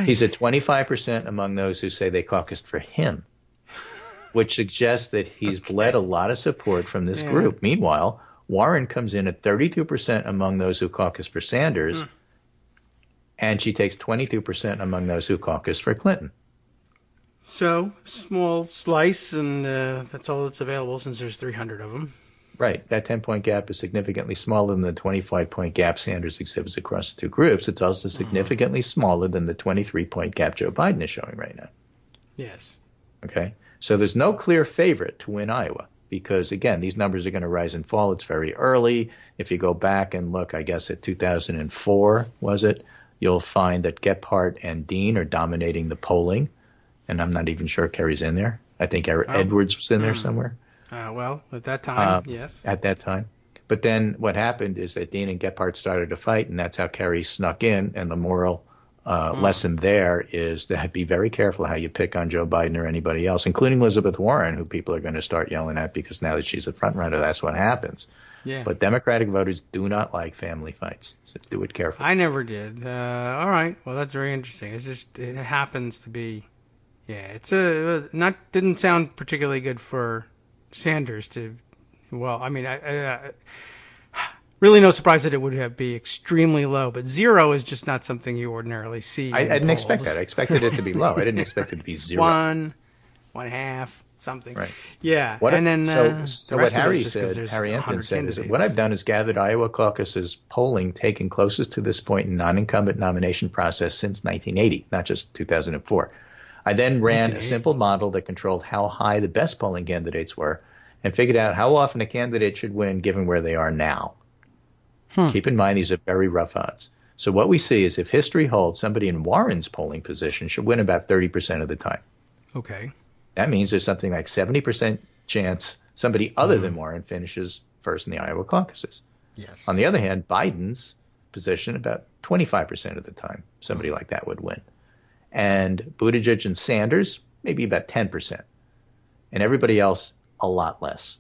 D: He's at 25% among those who say they caucused for him, which suggests that he's bled a lot of support from this group. Meanwhile, Warren comes in at 32% among those who caucused for Sanders, and she takes 22% among those who caucused for Clinton.
C: So, small slice, and that's all that's available since there's 300 of them.
D: Right. That 10-point gap is significantly smaller than the 25-point gap Sanders exhibits across the two groups. It's also significantly smaller than the 23-point gap Joe Biden is showing right now.
C: Yes.
D: Okay. So there's no clear favorite to win Iowa because, again, these numbers are going to rise and fall. It's very early. If you go back and look, I guess, at 2004, was it, you'll find that Gephardt and Dean are dominating the polling. And I'm not even sure Kerry's in there. I think Edwards was in there somewhere.
C: Well, at that time, yes.
D: At that time. But then what happened is that Dean and Gephardt started to fight, and that's how Kerry snuck in. And the moral lesson there is to be very careful how you pick on Joe Biden or anybody else, including Elizabeth Warren, who people are going to start yelling at because now that she's a front runner, that's what happens.
C: Yeah.
D: But Democratic voters do not like family fights, so do it carefully.
C: I never did. All right. Well, that's very interesting. It's just it happens to be. Yeah, didn't sound particularly good for Sanders to. Well, I mean, I really no surprise that it would be extremely low, but 0 is just not something you ordinarily see.
D: I didn't expect that. I expected it to be low. I didn't expect it to be 0.
C: 1.5, something.
D: Right.
C: Yeah.
D: So what
C: Harry
D: Anthony said is that what I've done is gathered Iowa caucuses polling taken closest to this point in non-incumbent nomination process since 1980, not just 2004. I then ran a simple model that controlled how high the best polling candidates were and figured out how often a candidate should win given where they are now. Keep in mind, these are very rough odds. So what we see is if history holds, somebody in Warren's polling position should win about 30% of the time.
C: Okay.
D: That means there's something like 70% chance somebody other than Warren finishes first in the Iowa caucuses.
C: Yes.
D: On the other hand, Biden's position, about 25% of the time, somebody like that would win. And Buttigieg and Sanders, maybe about 10%. And everybody else, a lot less.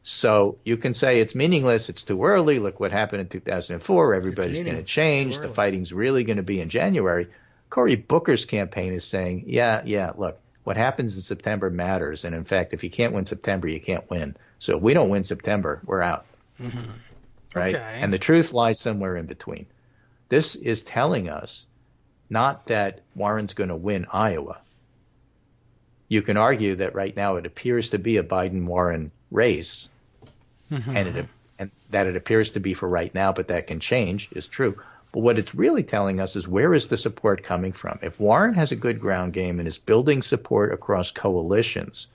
D: So you can say it's meaningless, it's too early, look what happened in 2004, everybody's going to change, the fighting's really going to be in January. Cory Booker's campaign is saying, yeah, look, what happens in September matters. And in fact, if you can't win September, you can't win. So if we don't win September, we're out. Right?
C: Okay.
D: And the truth lies somewhere in between. This is telling us not that Warren's going to win Iowa. You can argue that right now it appears to be a Biden-Warren race, and that it appears to be for right now, but that can change, is true. But what it's really telling us is where is the support coming from? If Warren has a good ground game and is building support across coalitions,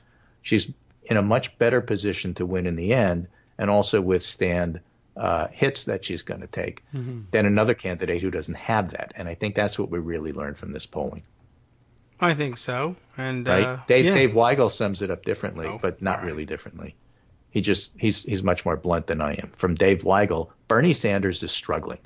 D: she's in a much better position to win in the end and also withstand hits that she's going to take than another candidate who doesn't have that. And I think that's what we really learned from this polling.
C: I think so. And
D: right? Dave Weigel sums it up differently, but not really differently. He's much more blunt than I am. From Dave Weigel, Bernie Sanders is struggling.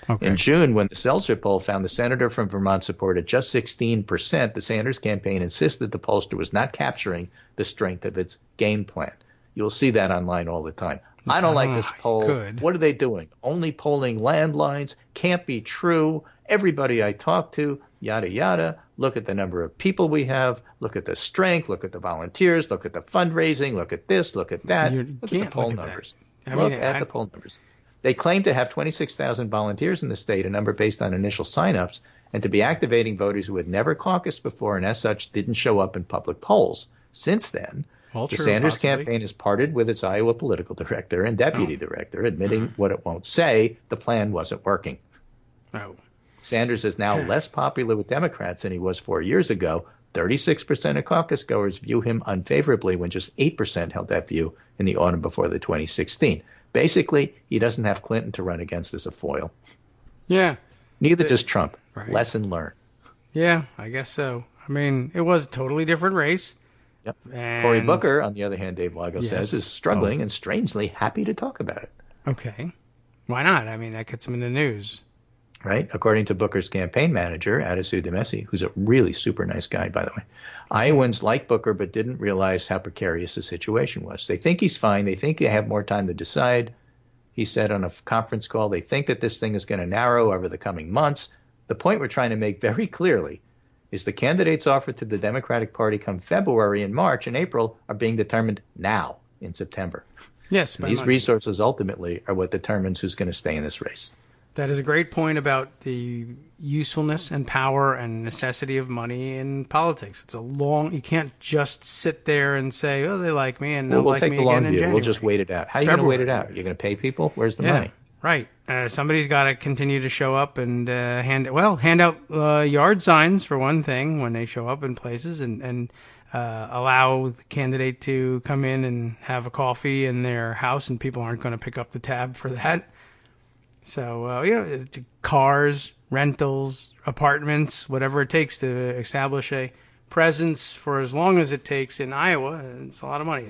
D: Okay. In June, when the Seltzer poll found the senator from Vermont supported just 16%, the Sanders campaign insisted the pollster was not capturing the strength of its game plan. You'll see that online all the time. I don't like this poll.
C: Good.
D: What are they doing? Only polling landlines. Can't be true. Everybody I talk to, yada, yada. Look at the number of people we have. Look at the strength. Look at the volunteers. Look at the fundraising. Look at this. Look at that. Look at the poll numbers. Look at the poll numbers. They claim to have 26,000 volunteers in the state, a number based on initial signups, and to be activating voters who had never caucused before and as such didn't show up in public polls. Since then, the Sanders campaign has parted with its Iowa political director and deputy director, admitting what it won't say, the plan wasn't working. Sanders is now less popular with Democrats than he was 4 years ago. 36% of caucus goers view him unfavorably when just 8% held that view in the autumn before the 2016. Basically, he doesn't have Clinton to run against as a foil.
C: Yeah.
D: Neither does Trump. Right. Lesson learned.
C: Yeah, I guess so. I mean, it was a totally different race.
D: Yep.
C: And
D: Cory Booker, on the other hand, Dave Lago says,
C: Yes.
D: is struggling and strangely happy to talk about it.
C: Okay. Why not? I mean, that gets him in the news.
D: Right? According to Booker's campaign manager, Adisu Demesi, who's a really super nice guy, by the way, Iowans like Booker but didn't realize how precarious the situation was. They think he's fine. They think they have more time to decide. He said on a conference call, they think that this thing is going to narrow over the coming months. The point we're trying to make very clearly is the candidates offered to the Democratic Party come February and March and April are being determined now in September.
C: Yes.
D: And these resources ultimately are what determines who's going to stay in this race.
C: That is a great point about the usefulness and power and necessity of money in politics. It's a long, you can't just sit there and say, oh, they like me and they'll
D: we'll
C: like
D: take
C: me
D: the
C: again
D: long
C: in
D: view.
C: January.
D: We'll just wait it out. How are you going to wait it out? You're going to pay people? Where's the money?
C: Right. Somebody's got to continue to show up and hand out yard signs for one thing when they show up in places, and allow the candidate to come in and have a coffee in their house, and people aren't going to pick up the tab for that. So cars, rentals, apartments, whatever it takes to establish a presence for as long as it takes in Iowa. It's a lot of money.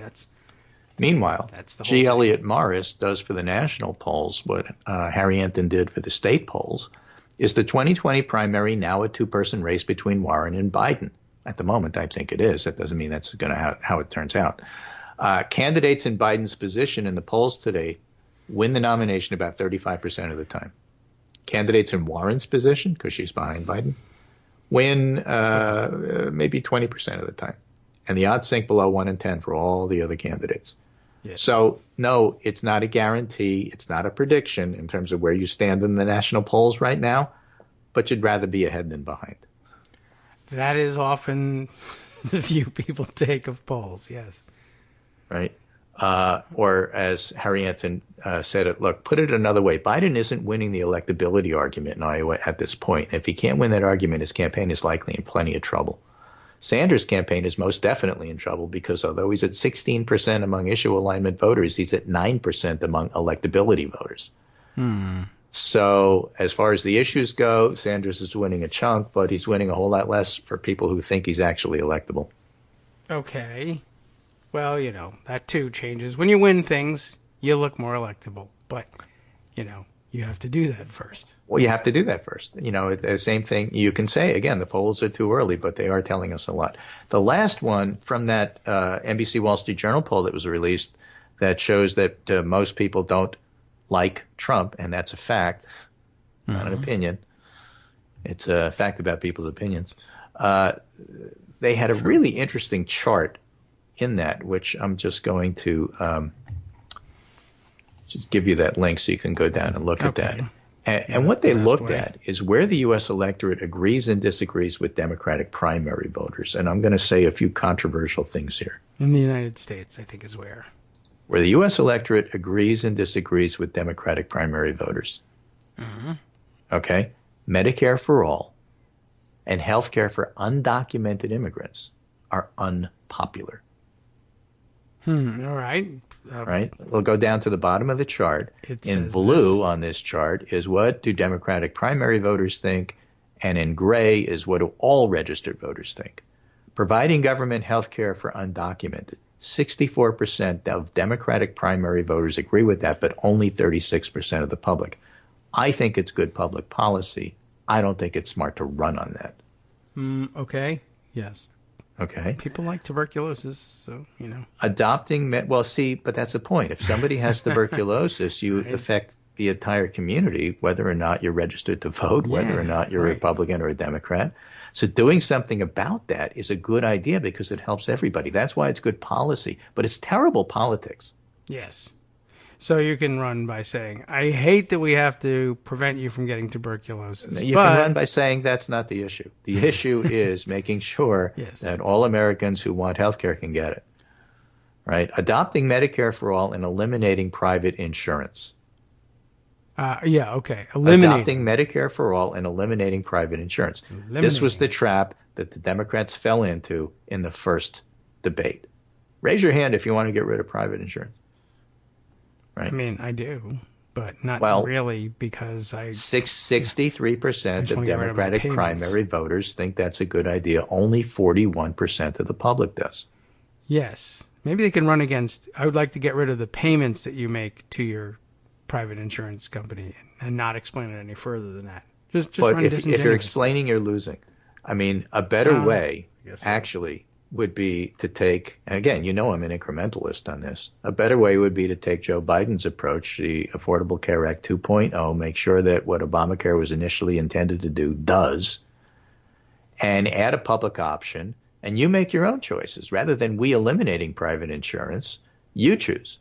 D: Meanwhile,
C: That's the whole
D: G.
C: thing.
D: Elliott Morris does for the national polls what Harry Anton did for the state polls. Is the 2020 primary now a two-person race between Warren and Biden? At the moment, I think it is. That doesn't mean that's going to how it turns out. Candidates in Biden's position in the polls today win the nomination about 35% of the time. Candidates in Warren's position, because she's behind Biden, win maybe 20% of the time. And the odds sink below 1 in 10 for all the other candidates.
C: Yes.
D: So, no, it's not a guarantee. It's not a prediction in terms of where you stand in the national polls right now, but you'd rather be ahead than behind.
C: That is often the view people take of polls, yes.
D: Right? Or as Harry Anton said it, look, put it another way. Biden isn't winning the electability argument in Iowa at this point. If he can't win that argument, his campaign is likely in plenty of trouble. Sanders' campaign is most definitely in trouble because although he's at 16% among issue alignment voters, he's at 9% among electability voters. So as far as the issues go, Sanders is winning a chunk, but he's winning a whole lot less for people who think he's actually electable.
C: Okay. Well, that too changes. When you win things, you look more electable. But, you have to do that first.
D: Well, you have to do that first. The same thing you can say. Again, the polls are too early, but they are telling us a lot. The last one from that NBC Wall Street Journal poll that was released that shows that most people don't like Trump, and that's a fact, not an opinion. It's a fact about people's opinions. They had a really interesting chart in that, which I'm just going to just give you that link so you can go down and look at that. And what they looked at is where the U.S. electorate agrees and disagrees with Democratic primary voters. And I'm going to say a few controversial things here.
C: In the United States, I think is where
D: the U.S. electorate agrees and disagrees with Democratic primary voters. Okay? Medicare for all and health care for undocumented immigrants are unpopular.
C: All right.
D: Right? We'll go down to the bottom of the chart.
C: It
D: In
C: says
D: blue
C: this.
D: on this chart is what do Democratic primary voters think, and in gray is what do all registered voters think. Providing government health care for undocumented. 64% of Democratic primary voters agree with that, but only 36% of the public. I think it's good public policy. I don't think it's smart to run on that.
C: Okay. Yes.
D: Okay?
C: People like tuberculosis, so,
D: Adopting, but that's the point. If somebody has tuberculosis, you affect the entire community, whether or not you're registered to vote, whether or not you're a Republican or a Democrat. So doing something about that is a good idea because it helps everybody. That's why it's good policy, but it's terrible politics.
C: Yes. So you can run by saying, I hate that we have to prevent you from getting tuberculosis.
D: You can run by saying that's not the issue. The issue is making sure that all Americans who want health care can get it. Right? Adopting Medicare for all and eliminating private insurance.
C: Okay.
D: Adopting Medicare for all and eliminating private insurance. This was the trap that the Democrats fell into in the first debate. Raise your hand if you want to get rid of private insurance. Right?
C: I mean, I do. but not
D: Well,
C: really because I
D: 63% of
C: get rid of my
D: Democratic
C: payments.
D: primary voters think that's a good idea. Only 41% of the public does.
C: Yes. Maybe they can run against. I would like to get rid of the payments that you make to your private insurance company and not explain it any further than that. Just
D: But
C: run
D: if
C: disingenuous.
D: you're explaining, you're losing. I mean, a better way,
C: guess so.
D: actually, would be to take, and again, you know I'm an incrementalist on this, a better way would be to take Joe Biden's approach, the Affordable Care Act 2.0, make sure that what Obamacare was initially intended to do does, and add a public option, and you make your own choices. Rather than we eliminating private insurance, you choose.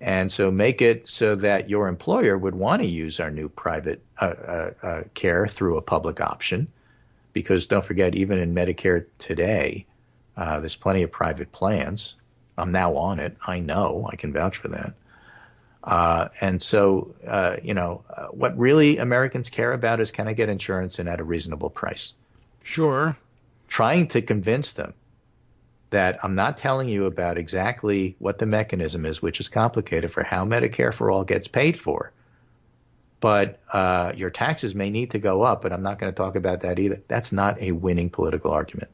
D: And so make it so that your employer would want to use our new private care through a public option, because don't forget, even in Medicare today, there's plenty of private plans. I'm now on it. I know. I can vouch for that. And so, what really Americans care about is, can I get insurance and at a reasonable price?
C: Sure.
D: Trying to convince them that I'm not telling you about exactly what the mechanism is, which is complicated, for how Medicare for All gets paid for. But your taxes may need to go up, but I'm not going to talk about that either. That's not a winning political argument.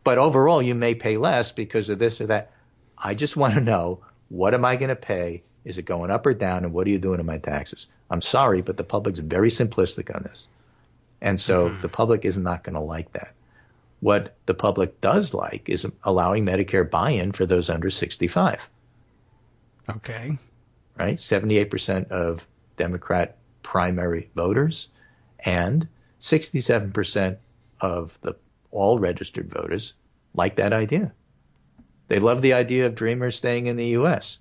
D: But overall, you may pay less because of this or that. I just want to know, what am I going to pay? Is it going up or down? And what are you doing to my taxes? I'm sorry, but the public's very simplistic on this. And so the public is not going to like that. What the public does like is allowing Medicare buy-in for those under 65.
C: Okay.
D: Right? 78% of Democrat primary voters and 67% of the all registered voters like that idea. They love the idea of Dreamers staying in the U.S.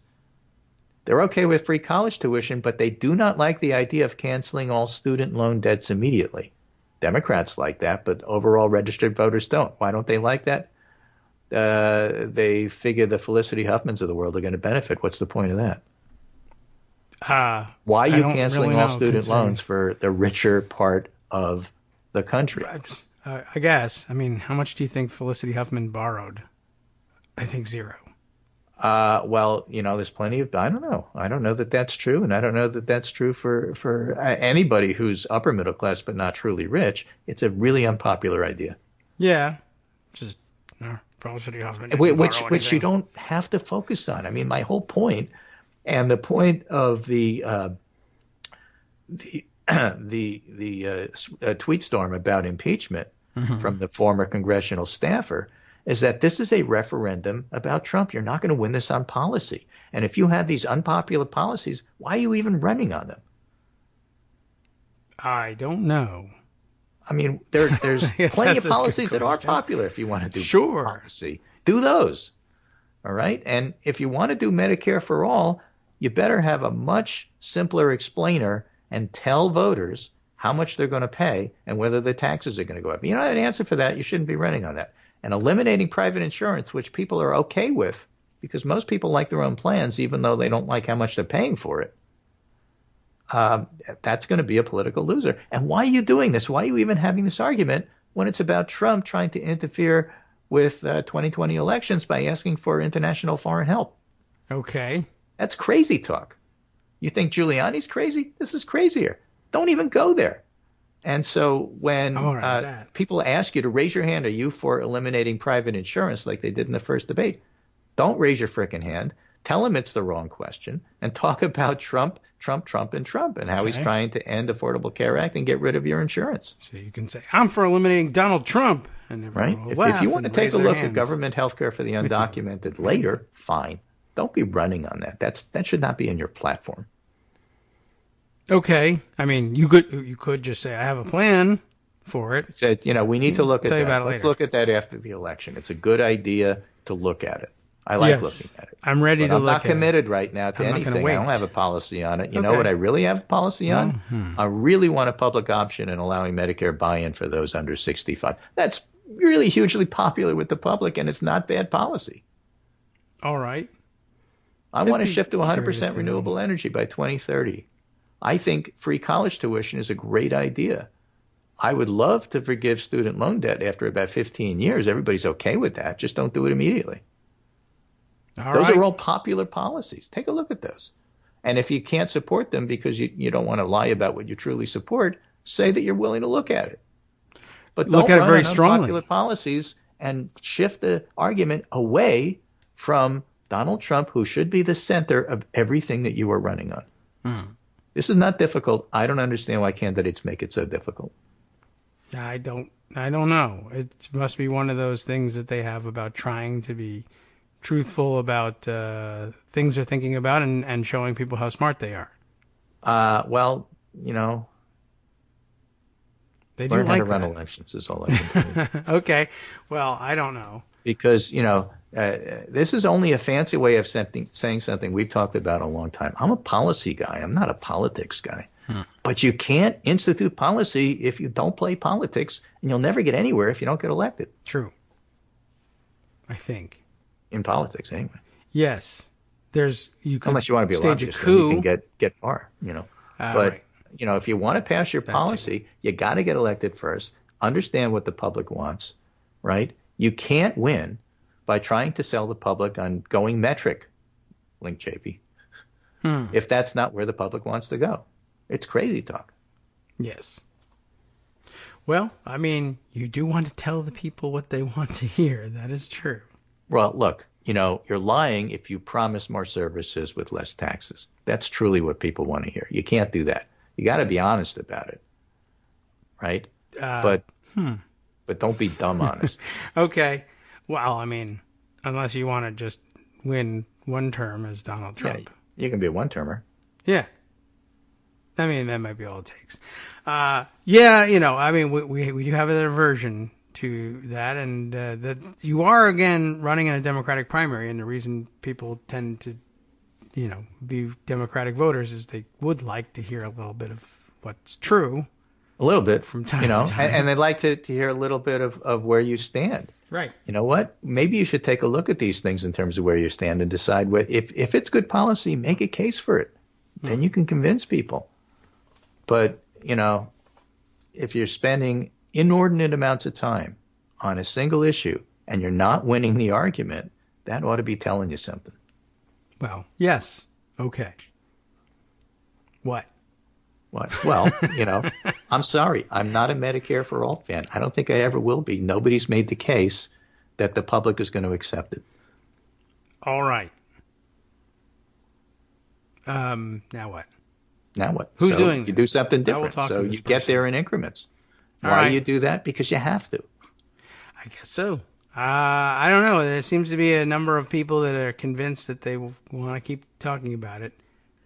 D: They're okay with free college tuition, but they do not like the idea of canceling all student loan debts immediately. Democrats like that, but overall registered voters don't. Why don't they like that? They figure the Felicity Huffmans of the world are going to benefit. What's the point of that? Why are you canceling all student loans for the richer part of the country?
C: I guess. I mean, how much do you think Felicity Huffman borrowed? I think zero.
D: Well, there's plenty of, I don't know. I don't know that that's true. And I don't know that that's true for anybody who's upper middle class but not truly rich. It's a really unpopular idea.
C: Yeah. Just, Felicity Huffman.
D: Which you don't have to focus on. I mean, my whole point, and the point of the tweet storm about impeachment from the former congressional staffer, is that this is a referendum about Trump. You're not going to win this on policy. And if you have these unpopular policies, why are you even running on them?
C: I don't know.
D: I mean, there's plenty of policies that are popular if you want to do policy. Do those. All right? And if you want to do Medicare for all, you better have a much simpler explainer and tell voters how much they're going to pay and whether the taxes are going to go up. You don't have an answer for that. You shouldn't be running on that. And eliminating private insurance, which people are okay with, because most people like their own plans, even though they don't like how much they're paying for it, that's going to be a political loser. And why are you doing this? Why are you even having this argument when it's about Trump trying to interfere with 2020 elections by asking for international foreign help?
C: Okay.
D: That's crazy talk. You think Giuliani's crazy? This is crazier. Don't even go there. And so when people ask you to raise your hand, are you for eliminating private insurance like they did in the first debate? Don't raise your frickin' hand. Tell them it's the wrong question and talk about Trump, and how he's trying to end Affordable Care Act and get rid of your insurance.
C: So you can say, I'm for eliminating Donald Trump. And
D: right? If you want to take a look at government health care for the undocumented later, fine. Don't be running on that. That should not be in your platform.
C: Okay. I mean, you could just say, I have a plan for it.
D: Said, we need to look at that. Let's look at that after the election. It's a good idea to look at it. I like looking at it.
C: I'm ready to look at it.
D: I'm not committed right now to anything. I don't have a policy on it. You know what I really have a policy on? I really want a public option in allowing Medicare buy-in for those under 65. That's really hugely popular with the public, and it's not bad policy.
C: All right.
D: I want to shift to 100% renewable energy by 2030. I think free college tuition is a great idea. I would love to forgive student loan debt after about 15 years. Everybody's okay with that. Just don't do it immediately. Those are all popular policies. Take a look at those. And if you can't support them because you don't want to lie about what you truly support, say that you're willing to look at it. But
C: Look
D: don't
C: at it
D: run
C: very
D: on
C: strongly.
D: unpopular policies and shift the argument away from Donald Trump, who should be the center of everything that you are running on. This is not difficult. I don't understand why candidates make it so difficult.
C: I don't know. It must be one of those things that they have about trying to be truthful about things they're thinking about and showing people how smart they are.
D: Well,
C: They do
D: learn how
C: like
D: to run
C: that.
D: elections is all I can tell you.
C: Okay. Well, I don't know.
D: Because, this is only a fancy way of saying something we've talked about a long time. I'm a policy guy. I'm not a politics guy. But you can't institute policy if you don't play politics, and you'll never get anywhere if you don't get elected.
C: True. I think.
D: In politics, anyway.
C: Yes. You could
D: Unless you want to be a
C: stage
D: lobbyist,
C: a
D: then
C: coup.
D: you can get far, But,
C: right.
D: if you want to pass your
C: That
D: policy, you got to get elected first. Understand what the public wants, right? You can't win by trying to sell the public on going metric, Link JP, if that's not where the public wants to go. It's crazy talk.
C: Yes. Well, I mean, you do want to tell the people what they want to hear. That is true.
D: Well, look, you're lying if you promise more services with less taxes. That's truly what people want to hear. You can't do that. You got to be honest about it, right? But don't be dumb honest.
C: Okay. Well, I mean, unless you want to just win one term as Donald Trump.
D: Yeah, you can be a one-termer.
C: Yeah. I mean, that might be all it takes. I mean, we do have an aversion to that, and that you are, again, running in a Democratic primary, and the reason people tend to, be Democratic voters is they would like to hear a little bit of what's true.
D: A little bit.
C: From time to time.
D: And they'd like to hear a little bit of where you stand.
C: Right.
D: You know what? Maybe you should take a look at these things in terms of where you stand and decide if it's good policy, make a case for it. Then you can convince people. But, if you're spending inordinate amounts of time on a single issue and you're not winning the argument, that ought to be telling you something.
C: Well, yes. Okay. What?
D: What? Well, I'm sorry. I'm not a Medicare for All fan. I don't think I ever will be. Nobody's made the case that the public is going to accept it.
C: All right. Now what?
D: Now what?
C: Who's doing
D: You
C: this?
D: do something
C: Now we'll
D: different.
C: talk to
D: So
C: this
D: you get
C: person.
D: there in increments.
C: All
D: Why
C: right.
D: do you do that? Because you have to.
C: I guess so. I don't know. There seems to be a number of people that are convinced that they want to keep talking about it.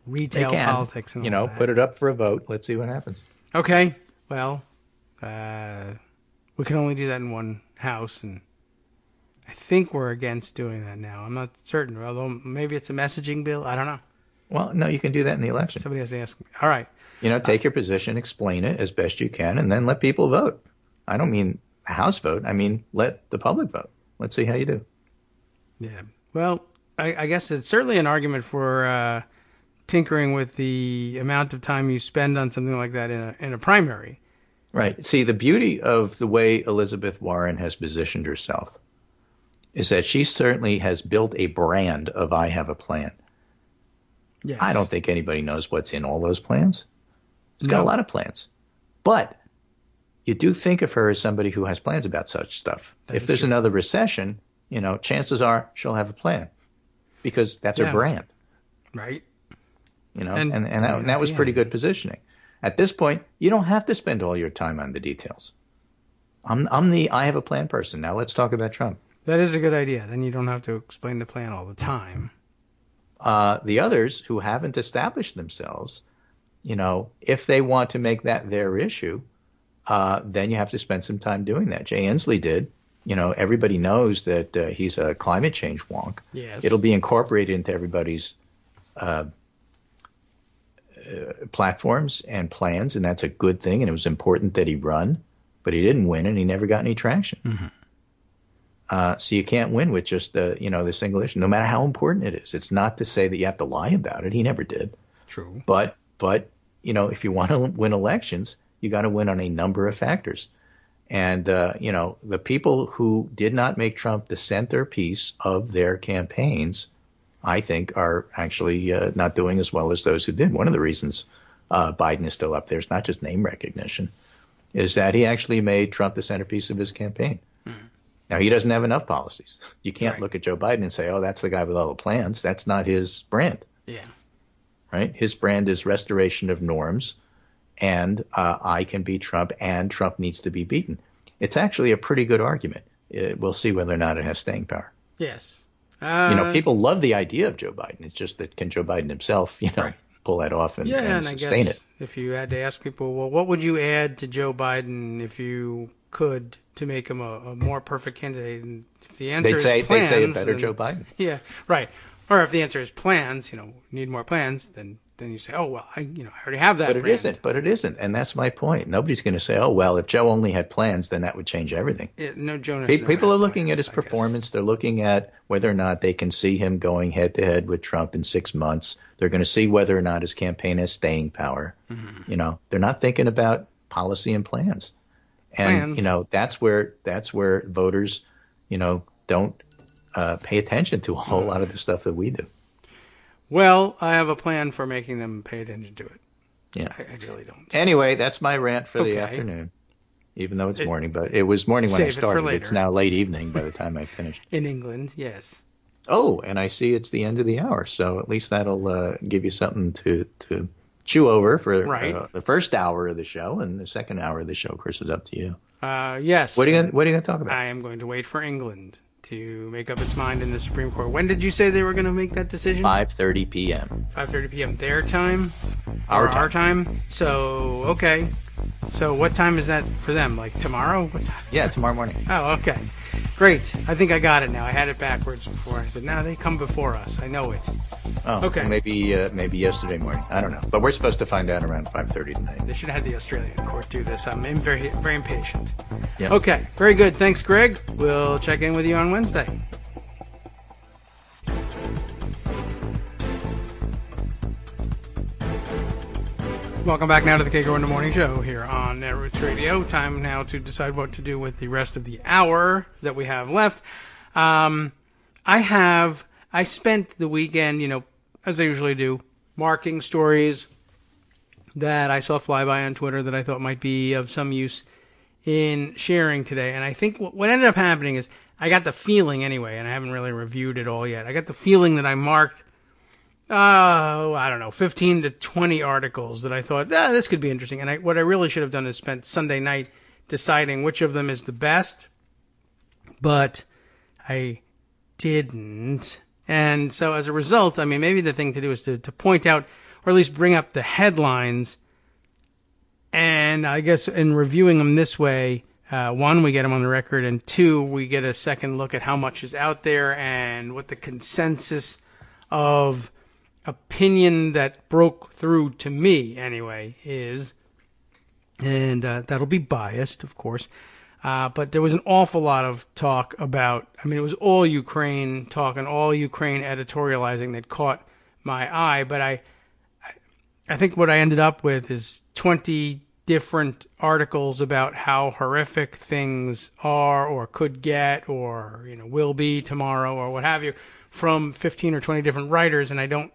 C: Retail
D: They can,
C: politics and all that.
D: put it up for a vote. Let's see what happens.
C: Okay. Well, we can only do that in one house, and I think we're against doing that now. I'm not certain, although maybe it's a messaging bill. I don't know.
D: Well, no, you can do that in the election.
C: Somebody has to ask me. All right.
D: Take your position, explain it as best you can, and then let people vote. I don't mean a House vote. I mean, let the public vote. Let's see how you do.
C: Yeah. Well, I guess it's certainly an argument for tinkering with the amount of time you spend on something like that in a primary.
D: Right. See, the beauty of the way Elizabeth Warren has positioned herself is that she certainly has built a brand of I have a plan.
C: Yes.
D: I don't think anybody knows what's in all those plans. She's got
C: No.
D: a lot of plans. But you do think of her as somebody who has plans about such stuff.
C: That
D: If
C: is
D: there's
C: true.
D: another recession, chances are she'll have a plan because that's
C: Yeah.
D: her brand.
C: Right.
D: And
C: And
D: that was
C: yeah.
D: pretty good positioning. At this point, you don't have to spend all your time on the details. I'm the I have a plan person. Now let's talk about Trump.
C: That is a good idea. Then you don't have to explain the plan all the time.
D: The others who haven't established themselves, if they want to make that their issue, then you have to spend some time doing that. Jay Inslee did. Everybody knows that he's a climate change wonk.
C: Yes.
D: It'll be incorporated into everybody's platforms and plans, and that's a good thing. And it was important that he run, but he didn't win, and he never got any traction.
C: Mm-hmm.
D: So you can't win with just the single issue, no matter how important it is. It's not to say that you have to lie about it. He never did.
C: True.
D: But if you want to win elections, you got to win on a number of factors. And the people who did not make Trump the centerpiece of their campaigns I think, are actually not doing as well as those who did. One of the reasons Biden is still up there is not just name recognition, is that he actually made Trump the centerpiece of his campaign. Mm-hmm. Now, he doesn't have enough policies. You can't look at Joe Biden and say, oh, that's the guy with all the plans. That's not his brand.
C: Yeah. Right?
D: His brand is restoration of norms, and I can beat Trump, and Trump needs to be beaten. It's actually a pretty good argument. We'll see whether or not it has staying power.
C: Yes.
D: People love the idea of Joe Biden. It's just that can Joe Biden himself, pull that off and sustain
C: I guess
D: it?
C: If you had to ask people, well, what would you add to Joe Biden if you could to make him a more perfect candidate? And if the answer is plans,
D: they'd say a better Joe Biden.
C: Yeah, right. Or if the answer is plans, need more plans, then you say, oh, well, I already have that.
D: But it isn't. And that's my point. Nobody's going to say, oh, well, if Joe only had plans, then that would change everything.
C: No, Jonas.
D: People are looking at his performance. They're looking at whether or not they can see him going head to head with Trump in 6 months. They're going to see whether or not his campaign has staying power. Mm-hmm. They're not thinking about policy and plans. And, that's where voters, don't pay attention to a whole lot of the stuff that we do.
C: Well, I have a plan for making them pay attention to it.
D: Yeah.
C: I really don't.
D: Anyway, that's my rant for the afternoon, even though it's morning. But it was morning when I started. It's now late evening by the time I finished.
C: In England, yes.
D: Oh, and I see it's the end of the hour, so at least that'll give you something to chew over for the first hour of the show, and the second hour of the show, of course, is up to you.
C: Yes.
D: What are you going to talk about?
C: I am going to wait for England to make up its mind in the Supreme Court. When did you say they were going to make that decision?
D: 5:30 p.m.
C: 5:30 p.m. their time?
D: Our
C: time? So, okay. So what time is that for them? Like tomorrow? What time?
D: Yeah, tomorrow morning.
C: Oh, okay. Great. I think I got it now. I had it backwards before. I said, no, they come before us. I know it.
D: Oh, okay. Well, maybe yesterday morning. I don't know. But we're supposed to find out around 5:30 tonight.
C: They should have had the Australian court do this. I'm very, very impatient.
D: Yep.
C: Okay. Very good. Thanks, Greg. We'll check in with you on Wednesday. Welcome back now to the Kagro in the Morning Show here on Netroots Radio. Time now to decide what to do with the rest of the hour that we have left. I spent the weekend, as I usually do, marking stories that I saw fly by on Twitter that I thought might be of some use in sharing today. And I think what ended up happening is I got the feeling anyway, and I haven't really reviewed it all yet. I got the feeling that I marked 15 to 20 articles that I thought, this could be interesting. And what I really should have done is spent Sunday night deciding which of them is the best. But I didn't. And so as a result, maybe the thing to do is to point out, or at least bring up the headlines. And I guess in reviewing them this way, one, we get them on the record, and two, we get a second look at how much is out there and what the consensus of opinion that broke through to me anyway is, and that'll be biased, of course, but there was an awful lot of talk about, it was all Ukraine talk and all Ukraine editorializing that caught my eye, but I think what I ended up with is 20 different articles about how horrific things are or could get or will be tomorrow or what have you from 15 or 20 different writers, and I don't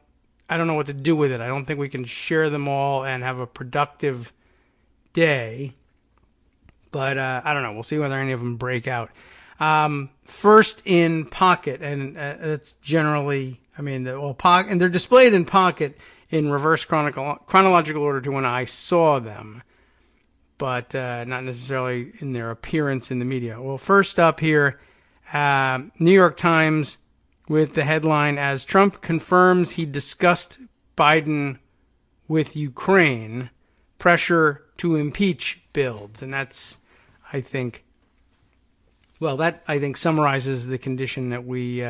C: know what to do with it. I don't think we can share them all and have a productive day. But I don't know. We'll see whether any of them break out. First in Pocket, and it's generally, and they're displayed in Pocket in reverse chronological order to when I saw them, but not necessarily in their appearance in the media. Well, first up here, New York Times, with the headline, as Trump confirms he discussed Biden with Ukraine, pressure to impeach builds. And that's, I think summarizes the condition that we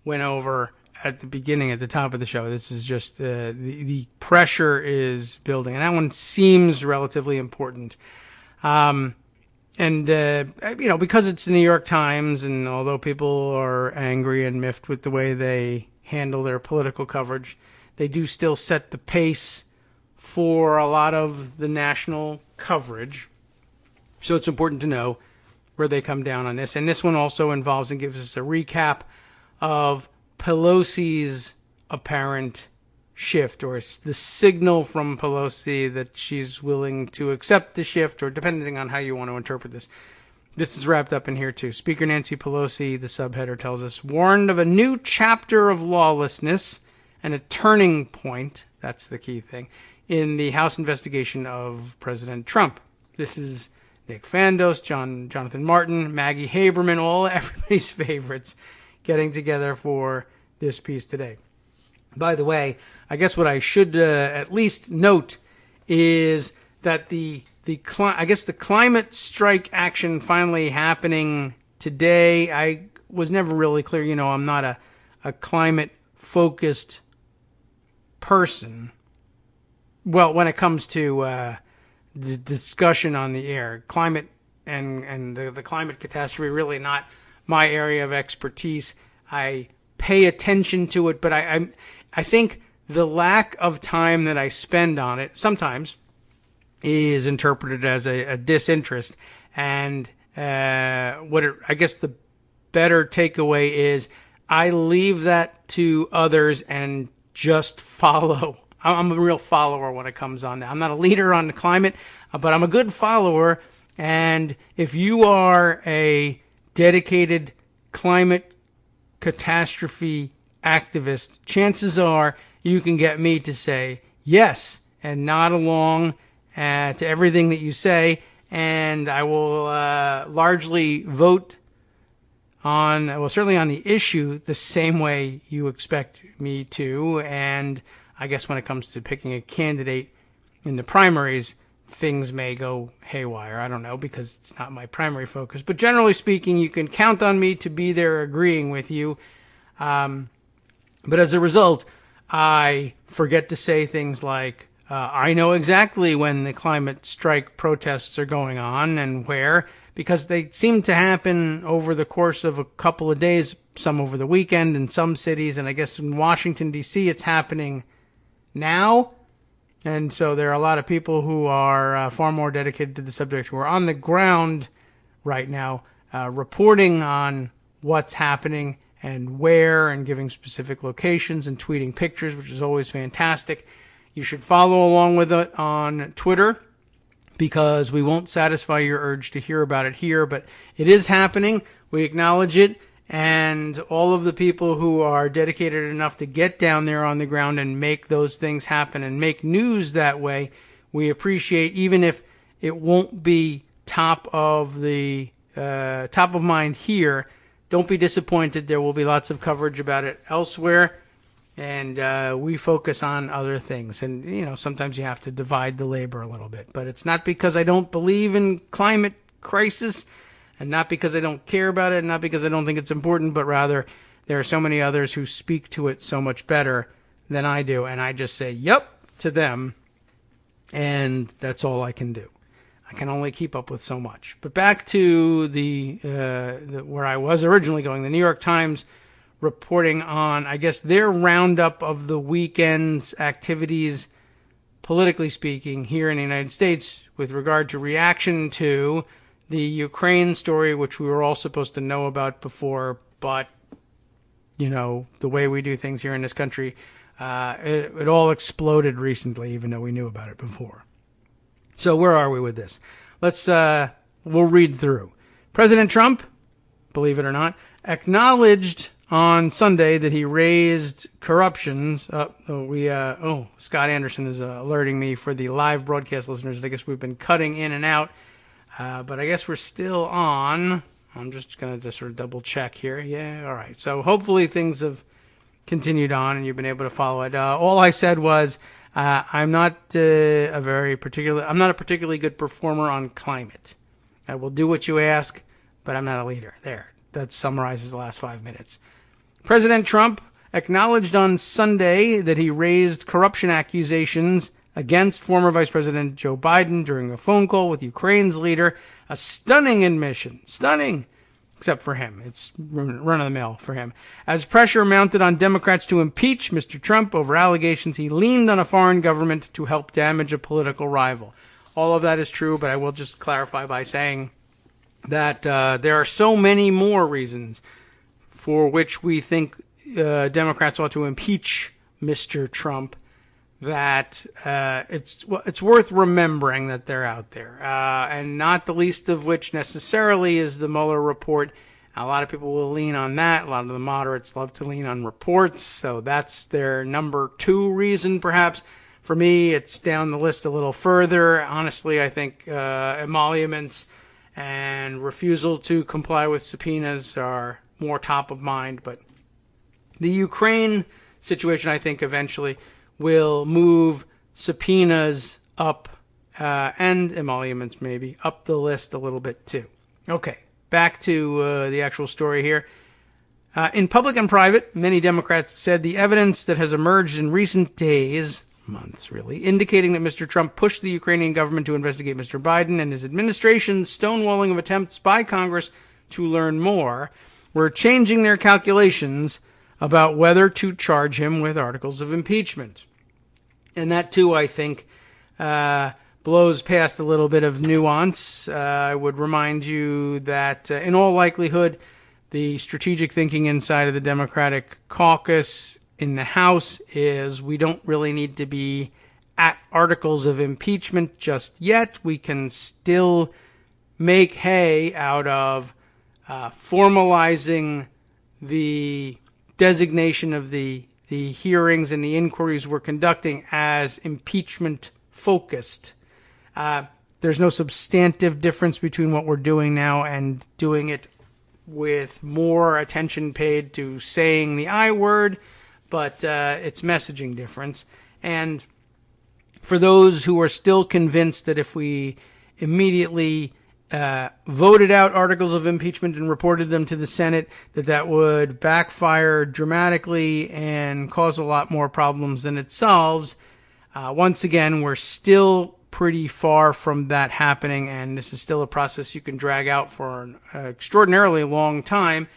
C: went over at the beginning, at the top of the show. This is just the pressure is building. And that one seems relatively important. And, because it's the New York Times, and although people are angry and miffed with the way they handle their political coverage, they do still set the pace for a lot of the national coverage. So it's important to know where they come down on this. And this one also involves and gives us a recap of Pelosi's apparent shift, or the signal from Pelosi that she's willing to accept the shift, or depending on how you want to interpret this. This is wrapped up in here too. Speaker Nancy Pelosi, the subheader tells us, warned of a new chapter of lawlessness and a turning point, that's the key thing, in the House investigation of President Trump. This is Nick Fandos, Jonathan Martin, Maggie Haberman, everybody's favorites getting together for this piece today. By the way, I guess what I should at least note is that the climate strike action finally happening today. I was never really clear. I'm not a climate focused person. Well, when it comes to the discussion on the air, climate and the climate catastrophe, really not my area of expertise. I pay attention to it, but I think the lack of time that I spend on it sometimes is interpreted as a disinterest. And I guess the better takeaway is I leave that to others and just follow. I'm a real follower when it comes on that. I'm not a leader on the climate, but I'm a good follower. And if you are a dedicated climate catastrophe activist, chances are you can get me to say yes and nod along to everything that you say, and I will largely vote certainly on the issue the same way you expect me to. And I guess when it comes to picking a candidate in the primaries, things may go haywire. I don't know, because it's not my primary focus. But generally speaking, you can count on me to be there agreeing with you. But as a result, I forget to say things like, I know exactly when the climate strike protests are going on and where, because they seem to happen over the course of a couple of days, some over the weekend in some cities, and I guess in Washington, D.C., it's happening now. And so there are a lot of people who are far more dedicated to the subject who are on the ground right now, reporting on what's happening and where, and giving specific locations and tweeting pictures, which is always fantastic. You should follow along with it on Twitter, because we won't satisfy your urge to hear about it here, but it is happening. We acknowledge it, and all of the people who are dedicated enough to get down there on the ground and make those things happen and make news that way, we appreciate, even if it won't be top of mind here. Don't be disappointed. There will be lots of coverage about it elsewhere. And we focus on other things. And, sometimes you have to divide the labor a little bit. But it's not because I don't believe in climate crisis, and not because I don't care about it, and not because I don't think it's important, but rather there are so many others who speak to it so much better than I do. And I just say, yep, to them. And that's all I can do. I can only keep up with so much. But back to the where I was originally going, the New York Times reporting on, I guess, their roundup of the weekend's activities, politically speaking, here in the United States with regard to reaction to the Ukraine story, which we were all supposed to know about before, but, the way we do things here in this country, it all exploded recently, even though we knew about it before. So where are we with this? We'll read through. President Trump, believe it or not, acknowledged on Sunday that he raised corruptions. Scott Anderson is alerting me for the live broadcast listeners. I guess we've been cutting in and out, but I guess we're still on. I'm just going to sort of double check here. Yeah, all right. So hopefully things have continued on and you've been able to follow it. All I said was I'm not a particularly good performer on climate. I will do what you ask, but I'm not a leader. There. That summarizes the last 5 minutes. President Trump acknowledged on Sunday that he raised corruption accusations against former Vice President Joe Biden during a phone call with Ukraine's leader. A stunning admission. Stunning. Except for him. It's run-of-the-mill for him. As pressure mounted on Democrats to impeach Mr. Trump over allegations he leaned on a foreign government to help damage a political rival. All of that is true, but I will just clarify by saying that there are so many more reasons for which we think Democrats ought to impeach Mr. Trump, that it's worth remembering that they're out there, and not the least of which necessarily is the Mueller report. A lot of people will lean on that. A lot of the moderates love to lean on reports, so that's their number 2 reason, perhaps. For me, it's down the list a little further. Honestly, I think emoluments and refusal to comply with subpoenas are more top of mind. But the Ukraine situation, I think, eventually will move subpoenas up and emoluments maybe up the list a little bit too. Okay, back to the actual story here. In public and private, many Democrats said the evidence that has emerged in recent days, months really, indicating that Mr. Trump pushed the Ukrainian government to investigate Mr. Biden and his administration's stonewalling of attempts by Congress to learn more, were changing their calculations about whether to charge him with articles of impeachment. And that, too, I think, blows past a little bit of nuance. I would remind you that, in all likelihood, the strategic thinking inside of the Democratic caucus in the House is we don't really need to be at articles of impeachment just yet. We can still make hay out of formalizing the designation of the hearings and the inquiries we're conducting as impeachment focused. There's no substantive difference between what we're doing now and doing it with more attention paid to saying the I word, but it's messaging difference. And for those who are still convinced that if we immediately voted out articles of impeachment and reported them to the Senate, that would backfire dramatically and cause a lot more problems than it solves. Once again, we're still pretty far from that happening, and this is still a process you can drag out for an extraordinarily long time,